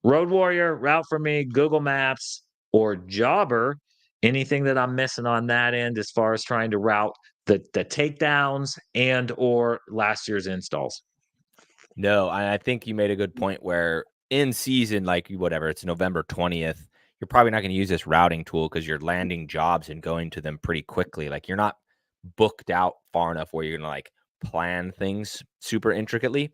Road Warrior, route for me, Google Maps, or Jobber. Anything that I'm missing on that end as far as trying to route the takedowns and or last year's installs? No, I think you made a good point where in season, like whatever, it's November 20th, you're probably not going to use this routing tool because you're landing jobs and going to them pretty quickly. Like you're not booked out far enough where you're going to like plan things super intricately.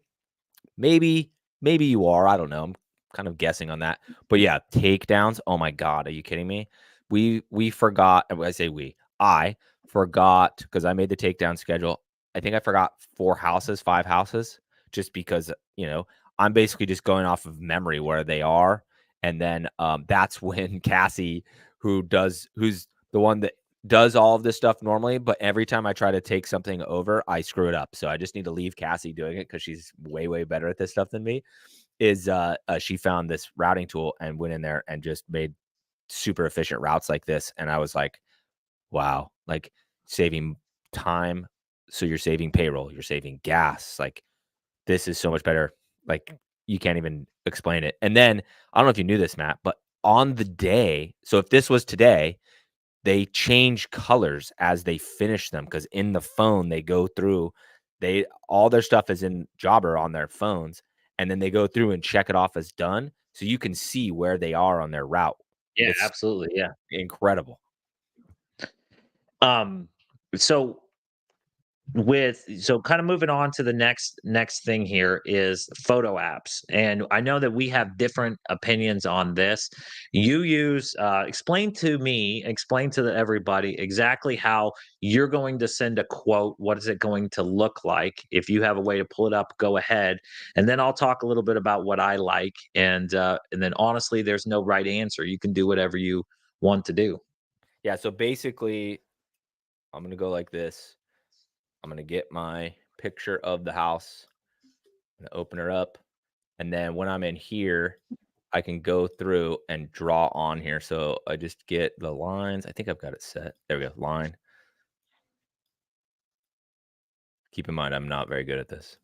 Maybe, maybe you are. I don't know. I'm kind of guessing on that. But yeah, takedowns. Oh my God, are you kidding me? We forgot. I say I forgot because I made the takedown schedule. I think I forgot 5 houses, just because I'm basically just going off of memory where they are, and then that's when Cassie, who's the one that does all of this stuff normally, but every time I try to take something over, I screw it up. So I just need to leave Cassie doing it because she's way, way better at this stuff than me. She found this routing tool and went in there and just made super efficient routes like this. And I was like, wow, like saving time. So you're saving payroll, you're saving gas. Like this is so much better. Like you can't even explain it. And then I don't know if you knew this, Matt, but on the day, so if this was today, they change colors as they finish them because in the phone they go through, they all their stuff is in Jobber on their phones, and then they go through and check it off as done, so you can see where they are on their route. Yeah, It's absolutely. Yeah. incredible. Um, so kind of moving on to the next thing here is photo apps, and I know that we have different opinions on this. You use explain to me, explain to everybody exactly how you're going to send a quote. What is it going to look like? If you have a way to pull it up, go ahead, and then I'll talk a little bit about what I like, and then honestly there's no right answer. You can do whatever you want to do. Yeah, so basically, I'm gonna go like this. I'm gonna get my picture of the house, and open her up, and then when I'm in here, I can go through and draw on here. So I just get the lines. I think I've got it set. There we go, line. Keep in mind, I'm not very good at this.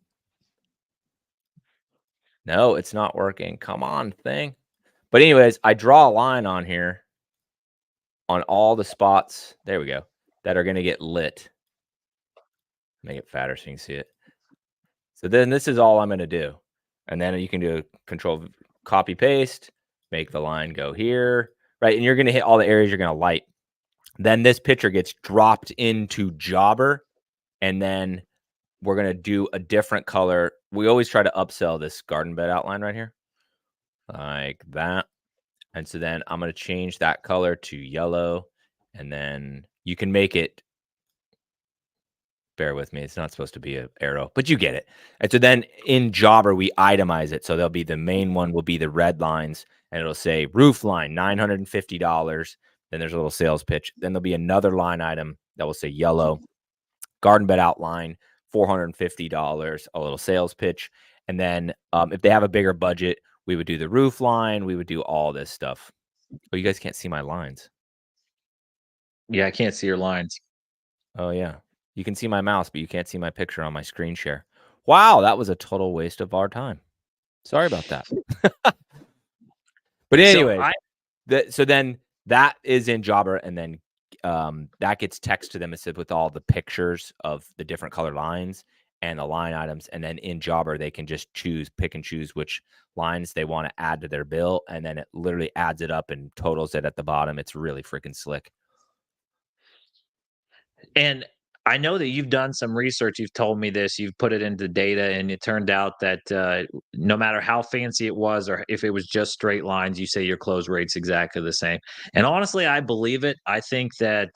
No, it's not working. Come on, thing. But anyways, I draw a line on here on all the spots. There we go. That are going to get lit. Make it fatter so you can see it. So then this is all I'm going to do. And then you can do control copy paste, make the line go here, right? And you're going to hit all the areas you're going to light. Then this picture gets dropped into Jobber, and then we're going to do a different color. We always try to upsell this garden bed outline right here, like that. And so then I'm going to change that color to yellow, and then you can make it, bear with me, it's not supposed to be an arrow, but you get it. And so then in Jobber, we itemize it. So there'll be the main one will be the red lines, and it'll say roof line, $950. Then there's a little sales pitch. Then there'll be another line item that will say yellow, garden bed outline, $450, a little sales pitch. And then if they have a bigger budget, we would do the roof line. We would do all this stuff. Oh, you guys can't see my lines. Yeah, I can't see your lines. Oh, yeah. You can see my mouse, but you can't see my picture on my screen share. Wow, that was a total waste of our time. Sorry about that. But So anyways, so then that is in Jobber, and then that gets text to them instead with all the pictures of the different color lines and the line items. And then in Jobber, they can just pick and choose which lines they want to add to their bill. And then it literally adds it up and totals it at the bottom. It's really freaking slick. And I know that you've done some research. You've told me this. You've put it into data, and it turned out that no matter how fancy it was, or if it was just straight lines, you say your close rate's exactly the same. And honestly, I believe it. I think that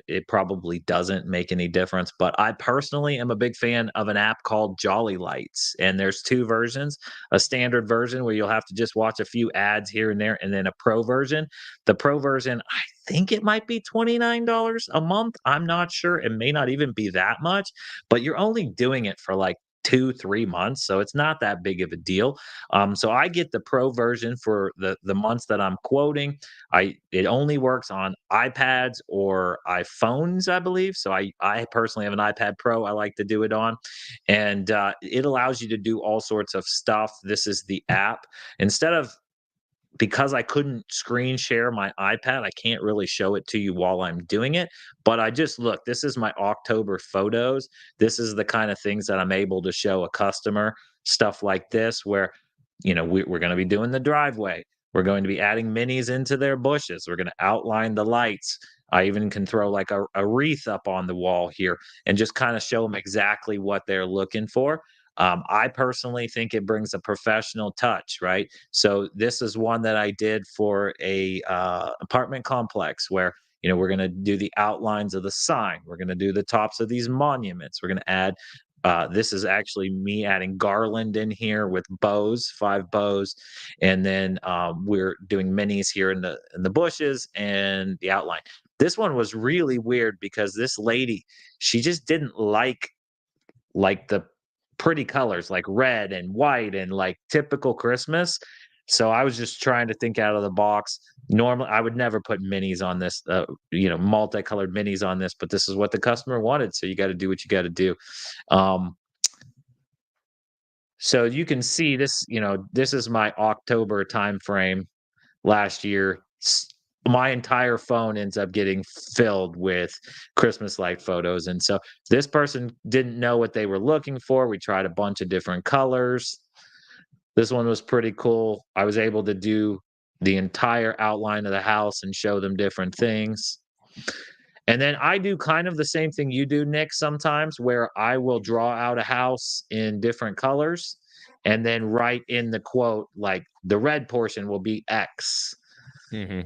it probably doesn't make any difference. But I personally am a big fan of an app called Jolly Lights, and there's two versions: a standard version where you'll have to just watch a few ads here and there, and then a pro version. The pro version, I think it might be $29 a month. I'm not sure. It may not even be that much, but you're only doing it for like 2-3 months, so it's not that big of a deal. So I get the pro version for the months that I'm quoting. It only works on iPads or iPhones, I believe. So I personally have an iPad Pro. I like to do it on, and it allows you to do all sorts of stuff. This is the app. Instead of because I couldn't screen share my iPad, I can't really show it to you while I'm doing it. But I just look, this is my October photos. This is the kind of things that I'm able to show a customer, stuff like this, where, we're going to be doing the driveway. We're going to be adding minis into their bushes. We're going to outline the lights. I even can throw like a wreath up on the wall here and just kind of show them exactly what they're looking for. I personally think it brings a professional touch, right? So this is one that I did for a apartment complex where we're going to do the outlines of the sign. We're going to do the tops of these monuments. We're going to add. This is actually me adding garland in here with bows, 5 bows, and then we're doing minis here in the bushes and the outline. This one was really weird because this lady, she just didn't like the pretty colors like red and white and like typical Christmas. So I was just trying to think out of the box. Normally, I would never put minis on this, multicolored minis on this, but this is what the customer wanted. So you got to do what you got to do. Um, so you can see this, this is my October time frame last year. My entire phone ends up getting filled with Christmas light photos. And so this person didn't know what they were looking for. We tried a bunch of different colors. This one was pretty cool. I was able to do the entire outline of the house and show them different things. And then I do kind of the same thing you do, Nick, sometimes where I will draw out a house in different colors and then write in the quote, like the red portion will be X. Mm-hmm.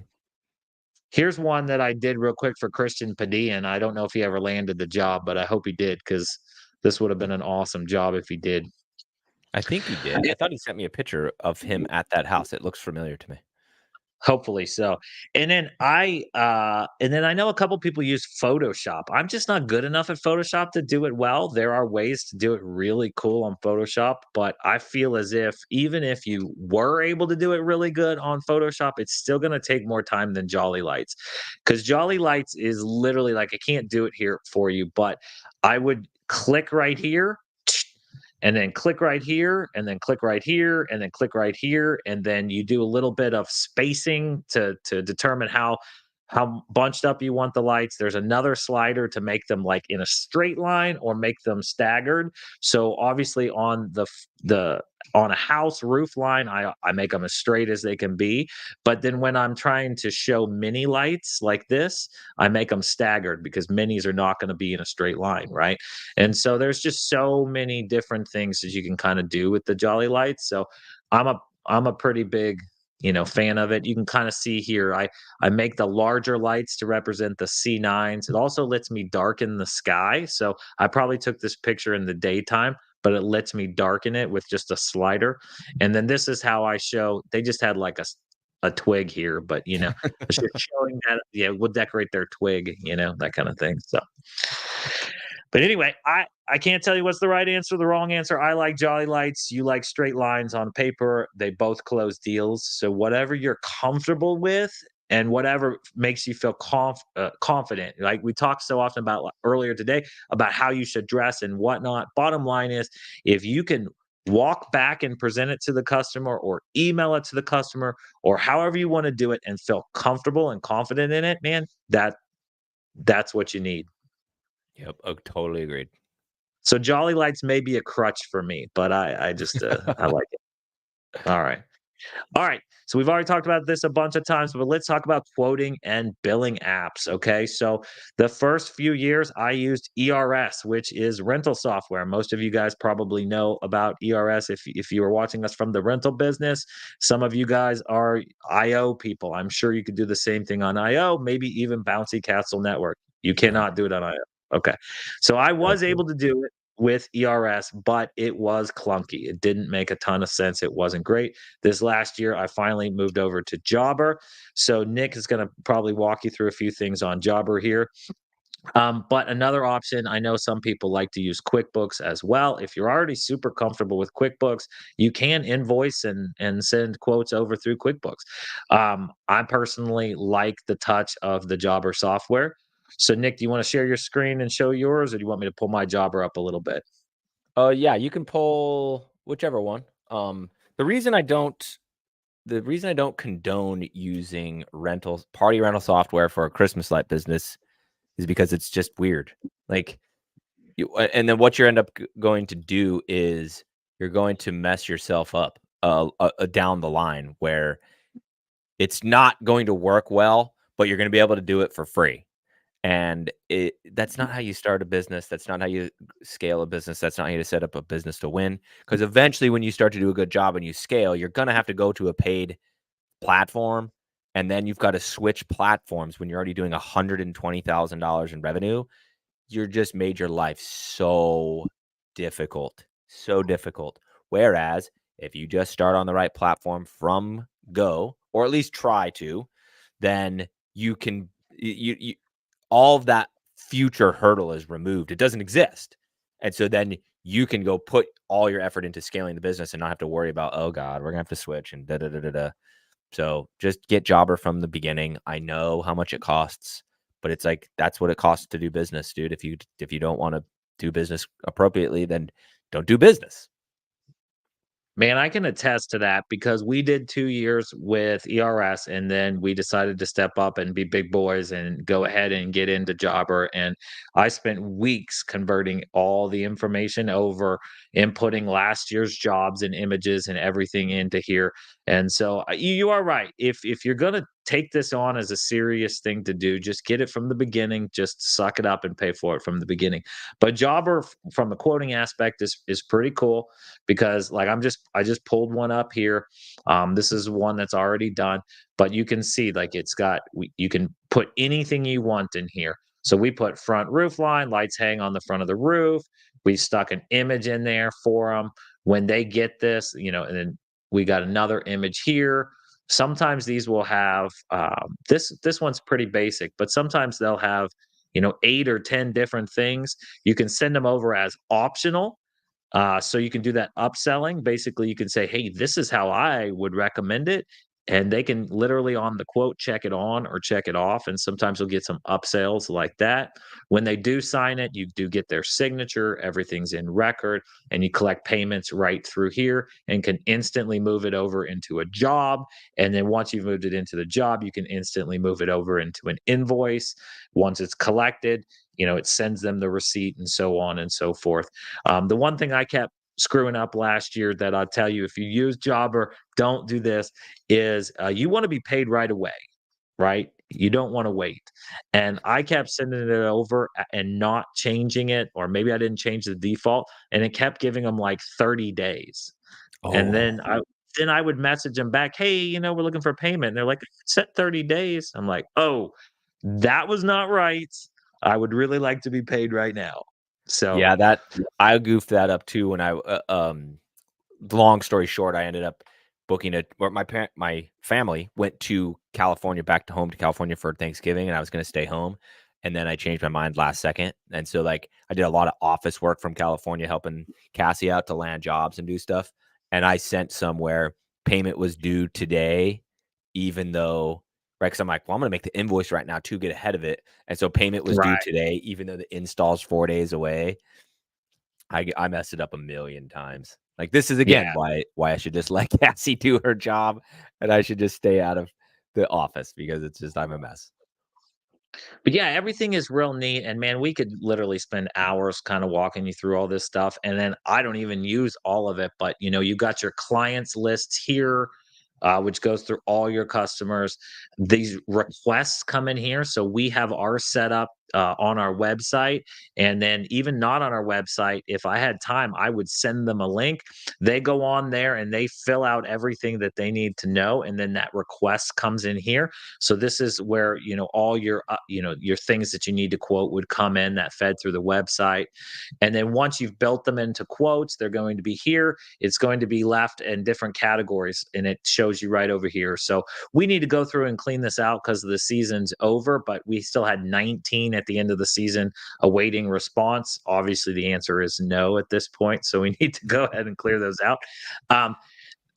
Here's one that I did real quick for Christian Padilla, and I don't know if he ever landed the job, but I hope he did because this would have been an awesome job if he did. I think he did. I thought he sent me a picture of him at that house. It looks familiar to me. Hopefully so. And then I know a couple people use Photoshop. I'm just not good enough at Photoshop to do it well. There are ways to do it really cool on Photoshop, but I feel as if even if you were able to do it really good on Photoshop, it's still going to take more time than Jolly Lights. Cuz Jolly Lights is literally like I can't do it here for you, but I would click right here and then click right here, and then click right here, and then click right here, and then you do a little bit of spacing to determine how bunched up you want the lights. There's another slider to make them like in a straight line or make them staggered. So obviously on the on a house roof line, I make them as straight as they can be. But then when I'm trying to show mini lights like this, I make them staggered because minis are not going to be in a straight line, right? And so there's just so many different things that you can kind of do with the Jolly Lights. So I'm a pretty big fan of it. You can kind of see here I make the larger lights to represent the C9s. It also lets me darken the sky. So I probably took this picture in the daytime, but it lets me darken it with just a slider. And then this is how I show. They just had like a twig here, but it's just showing that we'll decorate their twig, that kind of thing. So but anyway, I can't tell you what's the right answer, the wrong answer. I like Jolly Lights. You like straight lines on paper. They both close deals. So whatever you're comfortable with and whatever makes you feel confident. Like we talked so often about earlier today about how you should dress and whatnot. Bottom line is, if you can walk back and present it to the customer or email it to the customer or however you want to do it and feel comfortable and confident in it, man, that's what you need. Yep. Oh, totally agreed. So Jolly Lights may be a crutch for me, but I just I like it. All right. All right. So we've already talked about this a bunch of times, but let's talk about quoting and billing apps. Okay. So the first few years I used ERS, which is rental software. Most of you guys probably know about ERS if you were watching us from the rental business. Some of you guys are IO people. I'm sure you could do the same thing on IO, maybe even Bouncy Castle Network. You cannot do it on IO. Okay. So I was able to do it. with ERS, but it was clunky. It didn't make a ton of sense. It wasn't great. This last year, I finally moved over to Jobber. So Nick is going to probably walk you through a few things on Jobber here. But another option, I know some people like to use QuickBooks as well. If you're already super comfortable with QuickBooks, you can invoice and send quotes over through QuickBooks. I personally like the touch of the Jobber software. So, Nick, do you want to share your screen and show yours, or do you want me to pull my Jobber up a little bit? Yeah, you can pull whichever one. The reason I don't the reason I don't condone using party rental software for a Christmas light business is because it's just weird. Like and then what you end up going to do is you're going to mess yourself up down the line where it's not going to work well, but you're going to be able to do it for free. And that's not how you start a business. That's not how you scale a business. That's not how you set up a business to win. Because eventually, when you start to do a good job and you scale, you're going to have to go to a paid platform. And then you've got to switch platforms when you're already doing $120,000 in revenue. You're just made your life so difficult, so difficult. Whereas if you just start on the right platform from go, or at least try to, then you can, all of that future hurdle is removed. It doesn't exist. And so then you can go put all your effort into scaling the business and not have to worry about, oh God, we're gonna have to switch and da da da da da. So just get Jobber from the beginning. I know how much it costs, but it's like that's what it costs to do business, dude. If you don't want to do business appropriately, then don't do business. Man, I can attest to that because we did 2 years with ERS, and then we decided to step up and be big boys and go ahead and get into Jobber, and I spent weeks converting all the information over, inputting last year's jobs and images and everything into here, and so, you are right. If you're gonna take this on as a serious thing to do, just get it from the beginning, just suck it up and pay for it from the beginning. But Jobber, from the quoting aspect, is pretty cool because like I just pulled one up here. This is one that's already done, but you can see like you can put anything you want in here. So we put front roof line, lights hang on the front of the roof. We stuck an image in there for them when they get this, and then we got another image here. Sometimes these will have this one's pretty basic, but sometimes they'll have 8 or 10 different things. You can send them over as optional, so you can do that upselling. Basically, you can say, "Hey, this is how I would recommend it," and they can literally on the quote check it on or check it off. And sometimes you'll get some upsells like that. When they do sign it, you do get their signature. Everything's in record, and you collect payments right through here and can instantly move it over into a job. And then once you've moved it into the job, you can instantly move it over into an invoice. Once it's collected, it sends them the receipt and so on and so forth. The one thing I kept screwing up last year that I'll tell you, if you use Jobber, don't do this, is you want to be paid right away, right? You don't want to wait. And I kept sending it over and not changing it, or maybe I didn't change the default, and it kept giving them like 30 days. And Oh, then I would message them back, hey, we're looking for payment. And they're like, set 30 days. I'm like, oh, that was not right. I would really like to be paid right now. So yeah, that I goofed that up too when long story short, I ended up booking where my family went to California, back to home to California for Thanksgiving, and I was going to stay home. And then I changed my mind last second. And so like I did a lot of office work from California, helping Cassie out to land jobs and do stuff. And I sent somewhere payment was due today, even though, right? Cause I'm like, well, I'm going to make the invoice right now to get ahead of it. And so payment was due right. today, even though the install's 4 days away. I messed it up a million times. Like, this is again Yeah. why I should just let Cassie do her job, and I should just stay out of the office because it's just I'm a mess. But yeah, everything is real neat. And man, we could literally spend hours kind of walking you through all this stuff. And then I don't even use all of it, but you got your clients lists here, which goes through all your customers. These requests come in here. So we have our setup on our website. And then even not on our website, if I had time, I would send them a link. They go on there and they fill out everything that they need to know, and then that request comes in here. So this is where, all your your things that you need to quote would come in, that fed through the website. And then once you've built them into quotes, they're going to be here. It's going to be left in different categories, and it shows you right over here. So we need to go through and clean this out because the season's over, but we still had 19 at the end of the season awaiting response. Obviously, the answer is no at this point, so we need to go ahead and clear those out. Um,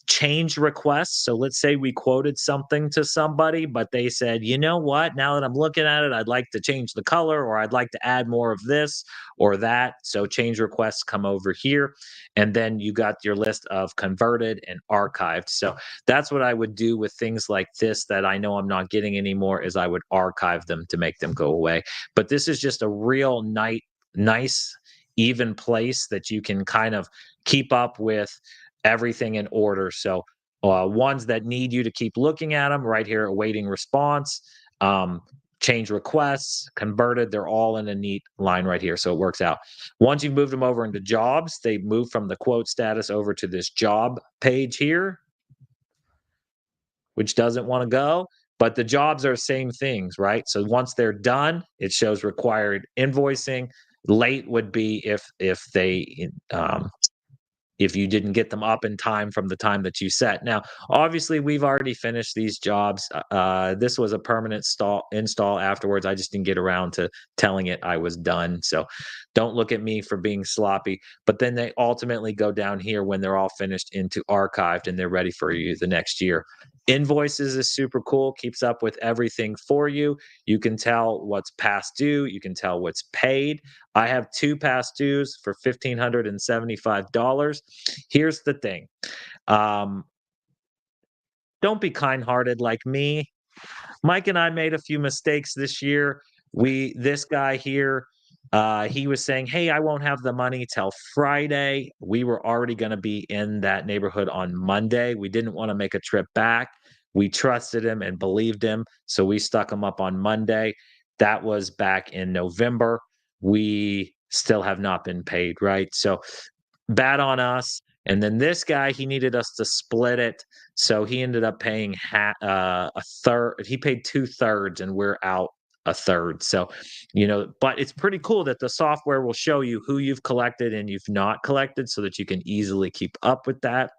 Change requests. So let's say we quoted something to somebody, but they said, you know what, now that I'm looking at it, I'd like to change the color, or I'd like to add more of this or that. So change requests come over here. And then you got your list of converted and archived. So that's what I would do with things like this that I know I'm not getting anymore, is I would archive them to make them go away. But this is just a real nice, even place that you can kind of keep up with everything in order. So ones that need you to keep looking at them right here, awaiting response, change requests, converted, they're all in a neat line right here. So it works out. Once you've moved them over into jobs, they move from the quote status over to this job page here, which doesn't want to go. But the jobs are the same things, right? So once they're done, it shows required invoicing. Late would be if they if you didn't get them up in time from the time that you set. Now, obviously, we've already finished these jobs. This was a permanent install afterwards. I just didn't get around to telling it I was done. So don't look at me for being sloppy. But then they ultimately go down here when they're all finished into archived and they're ready for you the next year. Invoices is super cool, keeps up with everything for you. You can tell what's past due, you can tell what's paid. I have 2 past dues for $1,575. Here's the thing. Don't be kind-hearted like me. Mike and I made a few mistakes this year. This guy here, he was saying, "Hey, I won't have the money till Friday." We were already going to be in that neighborhood on Monday. We didn't want to make a trip back. We trusted him and believed him, so we stuck him up on Monday. That was back in November. We still have not been paid, right? So bad on us. And then this guy, he needed us to split it. So he ended up paying a third. He paid 2/3 and we're out a third. So, but it's pretty cool that the software will show you who you've collected and you've not collected so that you can easily keep up with that.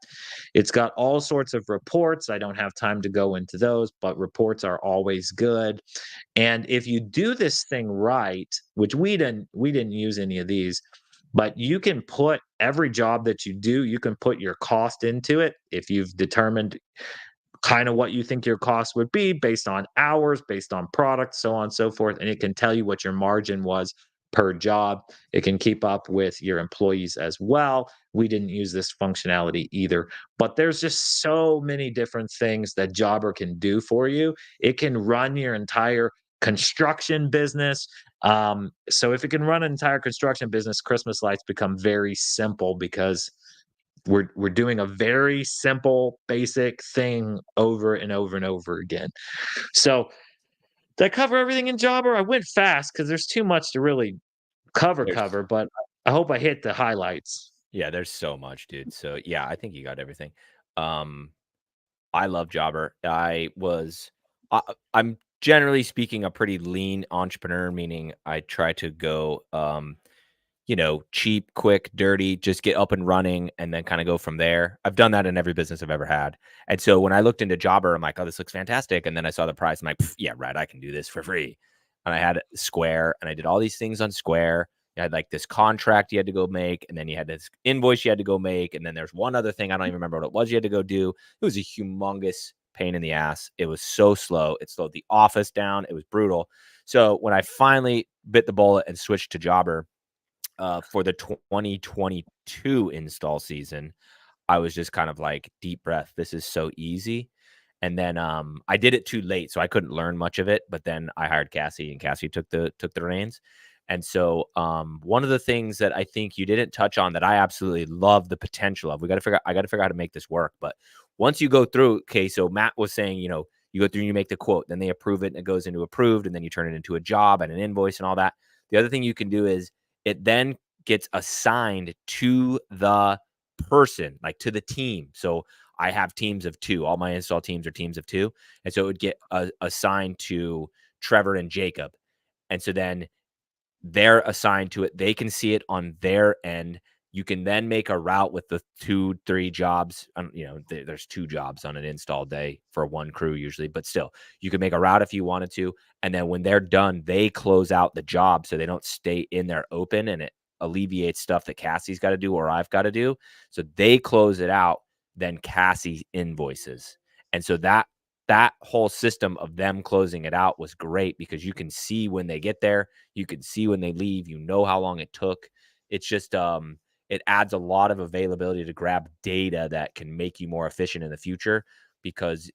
It's got all sorts of reports. I don't have time to go into those, but reports are always good. And if you do this thing right, which we didn't use any of these, but you can put every job that you do, you can put your cost into it if you've determined kind of what you think your cost would be based on hours, based on product, so on and so forth. And it can tell you what your margin was per job. It can keep up with your employees as well. We didn't use this functionality either, but there's just so many different things that Jobber can do for you. It can run your entire construction business. So if it can run an entire construction business, Christmas lights become very simple because we're doing a very simple, basic thing over and over and over again. So did I cover everything in Jobber? I went fast because there's too much to really cover, but I hope I hit the highlights. Yeah, there's so much, dude. So yeah, I think you got everything. I love Jobber. I'm generally speaking a pretty lean entrepreneur, meaning I try to go cheap, quick, dirty, just get up and running and then kind of go from there. I've done that in every business I've ever had. And so when I looked into Jobber, I'm like, oh, this looks fantastic. And then I saw the price. I'm like, yeah, right. I can do this for free. And I had Square and I did all these things on Square. You had like this contract you had to go make. And then you had this invoice you had to go make. And then there's one other thing. I don't even remember what it was you had to go do. It was a humongous pain in the ass. It was so slow. It slowed the office down. It was brutal. So when I finally bit the bullet and switched to Jobber, for the 2022 install season, I was just kind of like, deep breath. This is so easy. And then I did it too late, so I couldn't learn much of it. But then I hired Cassie, and Cassie took the reins. And so one of the things that I think you didn't touch on that I absolutely love the potential of, I got to figure out how to make this work. But once you go through, okay, so Matt was saying, You go through and you make the quote, then they approve it and it goes into approved, and then you turn it into a job and an invoice and all that. The other thing you can do is it then gets assigned to the person, like to the team. So I have teams of 2. All my install teams are teams of 2. And so it would get assigned to Trevor and Jacob. And so then they're assigned to it. They can see it on their end. You can then make a route with the 2-3 jobs. There's 2 jobs on an install day for one crew usually, but still, you can make a route if you wanted to. And then when they're done, they close out the job so they don't stay in there open, and it alleviates stuff that Cassie's got to do or I've got to do. So they close it out, then Cassie invoices. And so that whole system of them closing it out was great because you can see when they get there, you can see when they leave, you know how long it took. It's just it adds a lot of availability to grab data that can make you more efficient in the future because,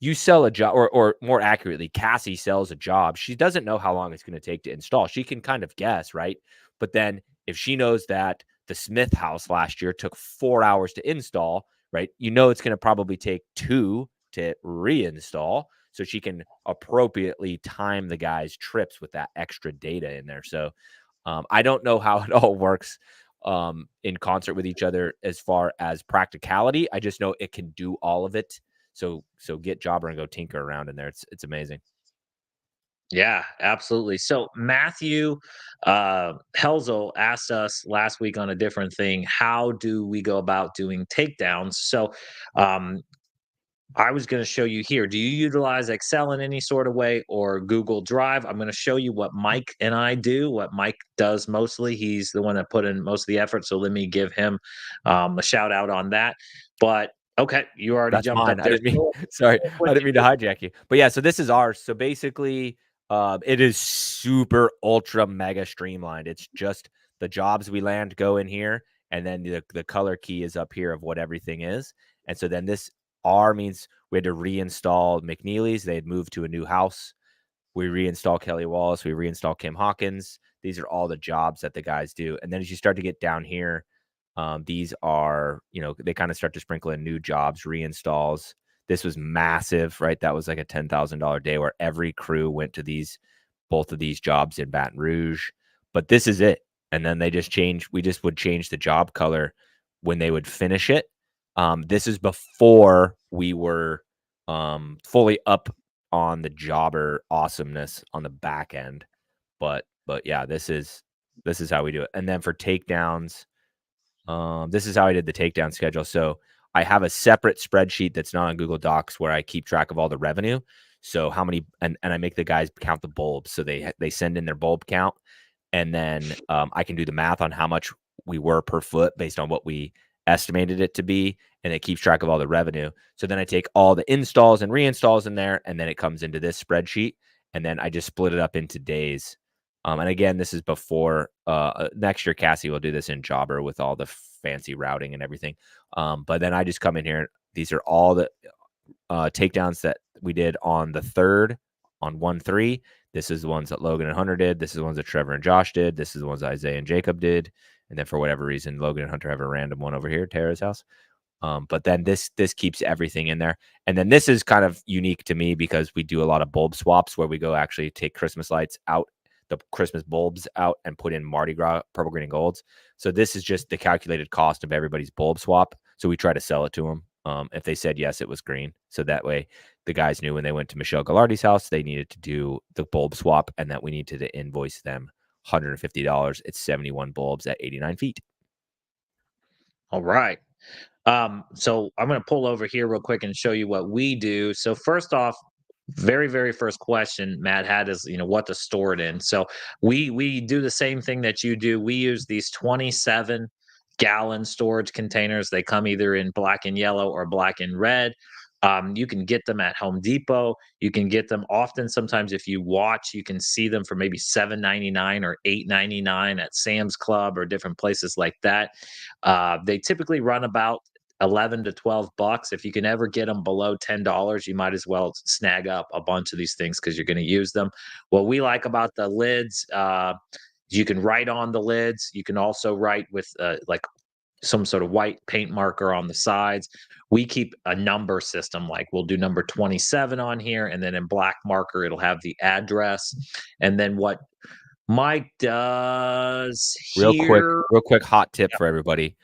you sell a job, or more accurately, Cassie sells a job. She doesn't know how long it's going to take to install. She can kind of guess, right? But then if she knows that the Smith house last year took 4 hours to install, right? It's going to probably take 2 to reinstall, so she can appropriately time the guy's trips with that extra data in there. So I don't know how it all works in concert with each other as far as practicality. I just know it can do all of it. So get Jobber and go tinker around in there. It's amazing. Yeah, absolutely. So Matthew Helzel asked us last week on a different thing. How do we go about doing takedowns? So um, I was going to show you here. Do you utilize Excel in any sort of way or Google Drive? I'm going to show you what Mike and I do, what Mike does mostly. He's the one that put in most of the effort. So let me give him a shout out on that. But okay, you already That's jumped mine. up I there. didn't mean So sorry. what I didn't you mean to do? hijack you. But yeah, so this is ours. So basically, it is super ultra mega streamlined. It's just the jobs we land go in here, and then the color key is up here of what everything is. And so then this R means we had to reinstall McNeely's. They had moved to a new house. We reinstall Kelly Wallace. We reinstall Kim Hawkins. These are all the jobs that the guys do. And then as you start to get down here, these are, they kind of start to sprinkle in new jobs, reinstalls. This was massive, right? That was like a $10,000 day where every crew went to both of these jobs in Baton Rouge. But this is it. And then we just would change the job color when they would finish it. This is before we were fully up on the jobber awesomeness on the back end. But yeah, this is how we do it. And then for takedowns, this is how I did the takedown schedule. So I have a separate spreadsheet that's not on Google Docs where I keep track of all the revenue. So how many, and I make the guys count the bulbs. So they send in their bulb count, and then I can do the math on how much we were per foot based on what we estimated it to be, and it keeps track of all the revenue. So then I take all the installs and reinstalls in there, and then it comes into this spreadsheet, and then I just split it up into days. And again, this is before next year. Cassie will do this in Jobber with all the fancy routing and everything. But then I just come in here. These are all the takedowns that we did on the 3rd on 1-3. This is the ones that Logan and Hunter did. This is the ones that Trevor and Josh did. This is the ones Isaiah and Jacob did. And then for whatever reason, Logan and Hunter have a random one over here, Tara's house. But then this keeps everything in there. And then this is kind of unique to me because we do a lot of bulb swaps where we go actually take Christmas lights out, the Christmas bulbs out, and put in Mardi Gras purple, green, and golds. So this is just the calculated cost of everybody's bulb swap. So we try to sell it to them. If they said yes, it was green. So that way the guys knew when they went to Michelle Gallardi's house, they needed to do the bulb swap and that we needed to invoice them $150. It's 71 bulbs at 89 feet. All right. So I'm going to pull over here real quick and show you what we do. So first off, very first question Matt had is, what to store it in. So we do the same thing that you do. We use these 27-gallon storage containers. They come either in black and yellow or black and red. You can get them at Home Depot. You can get them often. Sometimes if you watch, you can see them for maybe $7.99 or $8.99 at Sam's Club or different places like that. They typically run about 11 to 12 bucks. If you can ever get them below $10, you might as well snag up a bunch of these things because you're going to use them. What we like about the lids, you can write on the lids. You can also write with like some sort of white paint marker on the sides. We keep a number system, like we'll do number 27 on here, and then in black marker, it'll have the address. And then what Mike does here. Real quick hot tip for everybody.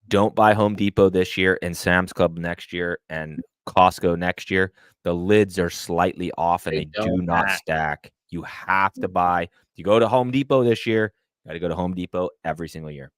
Don't buy Home Depot this year and Sam's Club next year and Costco next year. The lids are slightly off and they do not stack. You have to buy. You go to Home Depot this year, you got to go to Home Depot every single year.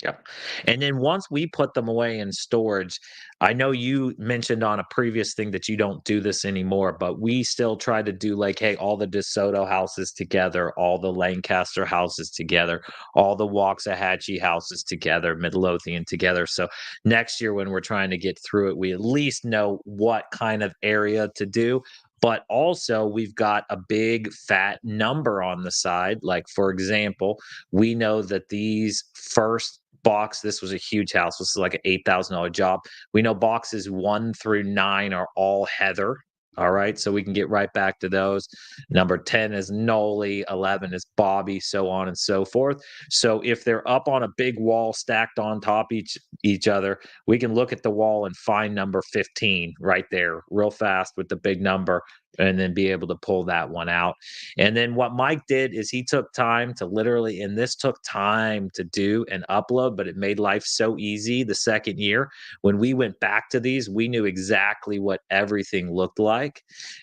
Yep. And then once we put them away in storage, I know you mentioned on a previous thing that you don't do this anymore, but we still try to do like, hey, all the DeSoto houses together, all the Lancaster houses together, all the Waxahachie houses together, Midlothian together. So next year when we're trying to get through it, we at least know what kind of area to do. But also, we've got a big fat number on the side. Like, for example, we know that these first box, this was a huge house. This is like an $8,000 job. We know boxes 1 through 9 are all Heather. All right. So we can get right back to those. Number 10 is Noli, 11 is Bobby, so on and so forth. So if they're up on a big wall stacked on top each other, we can look at the wall and find number 15 right there real fast with the big number, and then be able to pull that one out. And then what Mike did is he took time to literally, and this took time to do and upload, but it made life so easy the second year. When we went back to these, we knew exactly what everything looked like.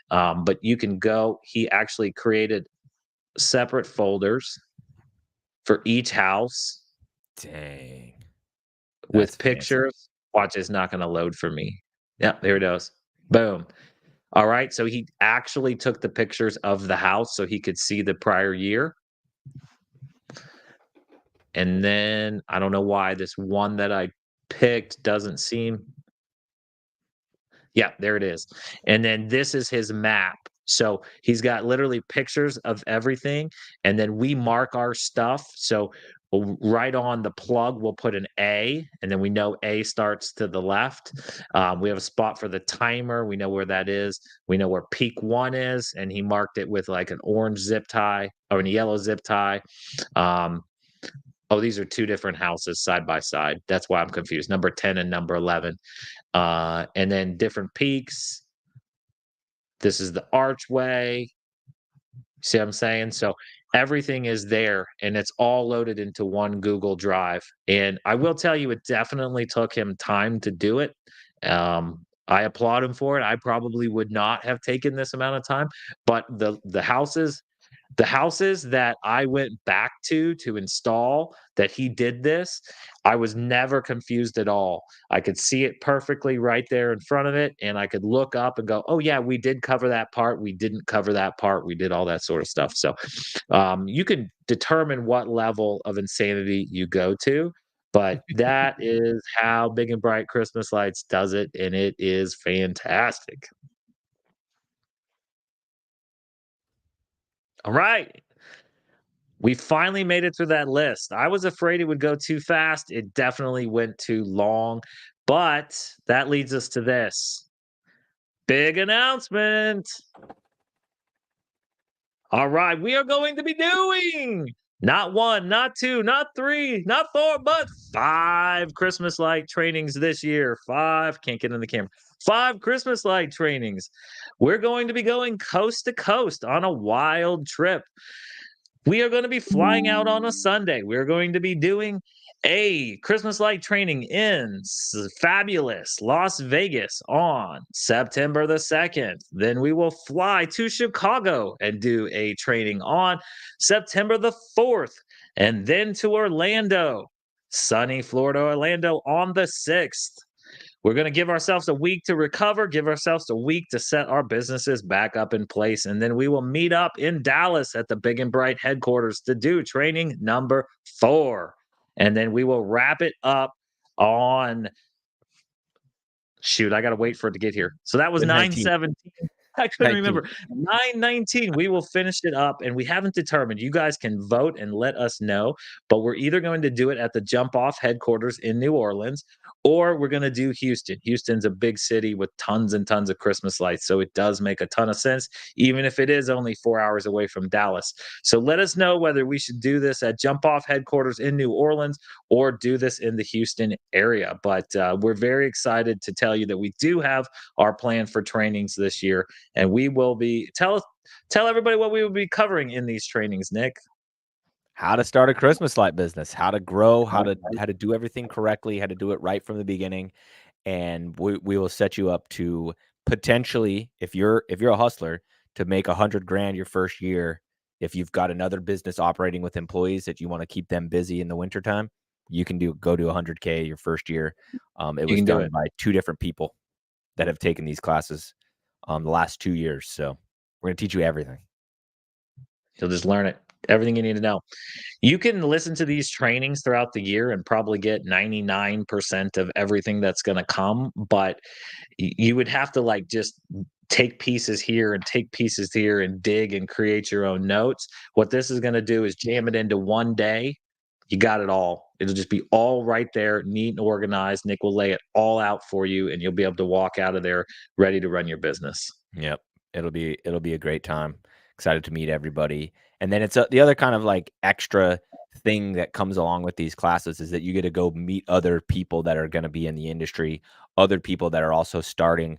But you can go, he actually created separate folders for each house. Dang. With pictures. Fancy. Watch, it's not going to load for me. Yeah, there it goes. Boom. All right. So he actually took the pictures of the house so he could see the prior year. And then I don't know why this one that I picked doesn't seem. Yeah, there it is. And then this is his map. So he's got literally pictures of everything. And then we mark our stuff. So right on the plug, we'll put an A, and then we know A starts to the left. We have a spot for the timer. We know where that is. We know where peak 1 is, and he marked it with like an orange zip tie or a yellow zip tie. These are 2 different houses side by side. That's why I'm confused. Number 10 and number 11. And then different peaks. This is the archway. See what I'm saying? So everything is there, and it's all loaded into one Google Drive. And I will tell you, it definitely took him time to do it. I applaud him for it. I probably would not have taken this amount of time, but the houses that I went back to install that he did this, I was never confused at all. I could see it perfectly right there in front of it, and I could look up and go, oh yeah, we did cover that part. We didn't cover that part. We did all that sort of stuff. So you can determine what level of insanity you go to, but that is how Big and Bright Christmas Lights does it, and it is fantastic. All right. We finally made it through that list. I was afraid it would go too fast. It definitely went too long. But that leads us to this big announcement. All right. We are going to be doing not 1, not 2, not 3, not 4, but 5 Christmas light trainings this year. 5. Can't get in the camera. 5 Christmas light trainings. We're going to be going coast to coast on a wild trip. We are going to be flying out on a Sunday. We're going to be doing a Christmas light training in fabulous Las Vegas on September the 2nd. Then we will fly to Chicago and do a training on September the 4th. And then to Orlando, sunny Florida, Orlando on the 6th. We're going to give ourselves a week to recover, give ourselves a week to set our businesses back up in place. And then we will meet up in Dallas at the Big and Bright headquarters to do training number 4. And then we will wrap it up on, shoot, I got to wait for it to get here. So that was 9/17. I couldn't 19. remember. 9/19. We will finish it up, and we haven't determined. You guys can vote and let us know, but we're either going to do it at the Jump Off headquarters in New Orleans, or we're going to do Houston. Houston's a big city with tons and tons of Christmas lights, so it does make a ton of sense, even if it is only 4 hours away from Dallas. So let us know whether we should do this at Jump Off headquarters in New Orleans or do this in the Houston area. But we're very excited to tell you that we do have our plan for trainings this year, and we will be tell everybody what we will be covering in these trainings, Nick. How to start a Christmas light business, how to grow, how to do everything correctly, how to do it right from the beginning, and we will set you up to potentially, if you're a hustler, to make 100 grand your first year. If you've got another business operating with employees that you want to keep them busy in the wintertime, you can go to 100K your first year. It You was can do done it. by 2 different people that have taken these classes the last 2 years. So we're gonna teach you everything. You'll just learn it. Everything you need to know. You can listen to these trainings throughout the year and probably get 99% of everything that's going to come, but you would have to like just take pieces here and take pieces here and dig and create your own notes. What this is going to do is jam it into one day. You got it all. It'll just be all right there, neat and organized. Nick will lay it all out for you, and you'll be able to walk out of there ready to run your business. Yep. It'll be a great time. Excited to meet everybody. And then it's the other kind of like extra thing that comes along with these classes is that you get to go meet other people that are going to be in the industry, other people that are also starting.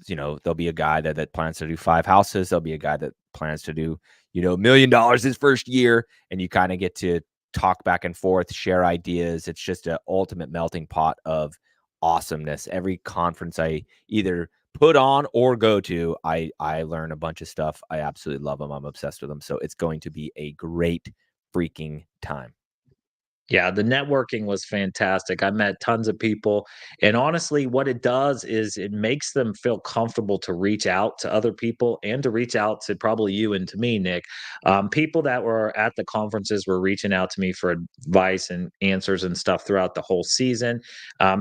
There'll be a guy that plans to do 5 houses. There'll be a guy that plans to do, $1 million his first year. And you kind of get to talk back and forth, share ideas. It's just an ultimate melting pot of awesomeness. Every conference I either put on or go to, I learn a bunch of stuff. I absolutely love them. I'm obsessed with them. So it's going to be a great freaking time. Yeah, the networking was fantastic. I met tons of people. And honestly, what it does is it makes them feel comfortable to reach out to other people and to reach out to probably you and to me, Nick. People that were at the conferences were reaching out to me for advice and answers and stuff throughout the whole season.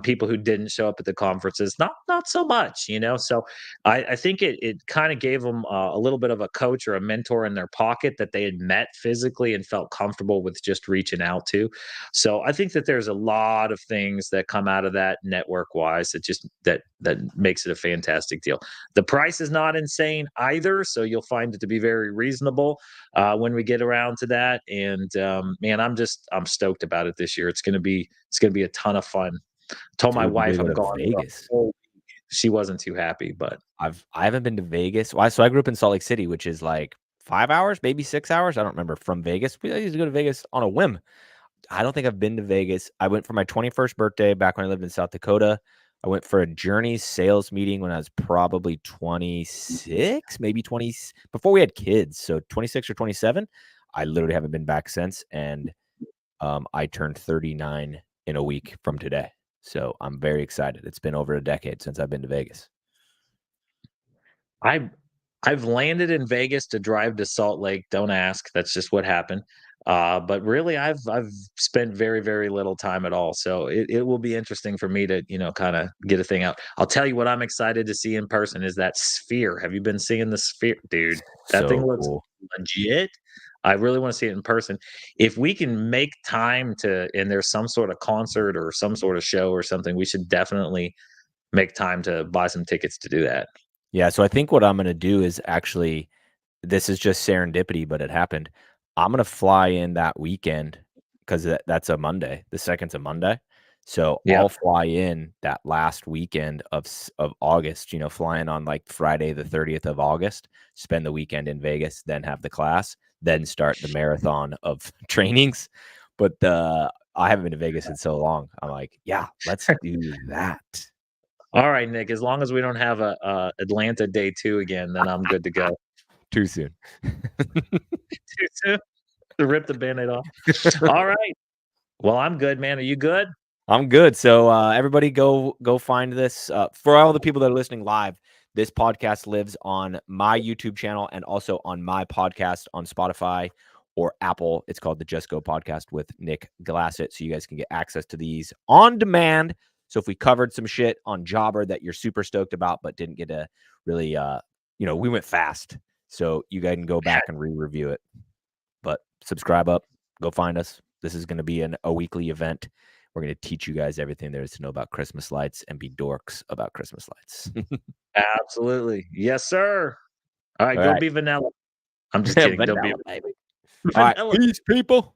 People who didn't show up at the conferences, not so much, you know. So I think it kind of gave them a little bit of a coach or a mentor in their pocket that they had met physically and felt comfortable with just reaching out to. So I think that there's a lot of things that come out of that network wise that makes it a fantastic deal. The price is not insane either, so you'll find it to be very reasonable when we get around to that. And man, I'm stoked about it this year. It's gonna be a ton of fun. Told my Dude, we wife gotta go I'm to going for a Vegas. whole week. She wasn't too happy, but I haven't been to Vegas. Why? So I grew up in Salt Lake City, which is like 5 hours, maybe 6 hours. I don't remember from Vegas. We used to go to Vegas on a whim. I don't think I've been to Vegas. I went for my 21st birthday back when I lived in South Dakota. I went for a Journey sales meeting when I was probably 26, maybe 20, before we had kids. So 26 or 27. I literally haven't been back since. And I turned 39 in a week from today. So I'm very excited. It's been over a decade since I've been to Vegas. I've I've landed in Vegas to drive to Salt Lake. Don't ask. That's just what happened. But really, I've spent very very little time at all. So it will be interesting for me to kind of get a thing out. I'll tell you what I'm excited to see in person is that sphere. Have you been seeing the sphere, dude? That thing So looks cool. legit. I really want to see it in person. If we can make time to, and there's some sort of concert or some sort of show or something, we should definitely make time to buy some tickets to do that. Yeah. So I think what I'm going to do is actually, this is just serendipity, but it happened. I'm gonna fly in that weekend because that's a Monday. The second's a Monday, so Yeah. I'll fly in that last weekend of August. Flying on like Friday the 30th of August. Spend the weekend in Vegas, then have the class, then start the marathon of trainings. But I haven't been to Vegas in so long. I'm like, yeah, let's do that. All right, Nick. As long as we don't have a Atlanta day two again, then I'm good to go. Too soon. Too soon to rip the band-aid off. All right. Well, I'm good, man. Are you good? I'm good. So everybody go find this. For all the people that are listening live, this podcast lives on my YouTube channel and also on my podcast on Spotify or Apple. It's called the Just Go Podcast with Nick Glassett. So you guys can get access to these on demand. So if we covered some shit on Jobber that you're super stoked about but didn't get to really we went fast. So you guys can go back and re-review it. But subscribe up, go find us. This is going to be a weekly event. We're going to teach you guys everything there is to know about Christmas lights and be dorks about Christmas lights. Absolutely. Yes, sir. All right, All go right. be vanilla. I'm just kidding. Don't be Vanilla, baby. All right. vanilla. Peace, people.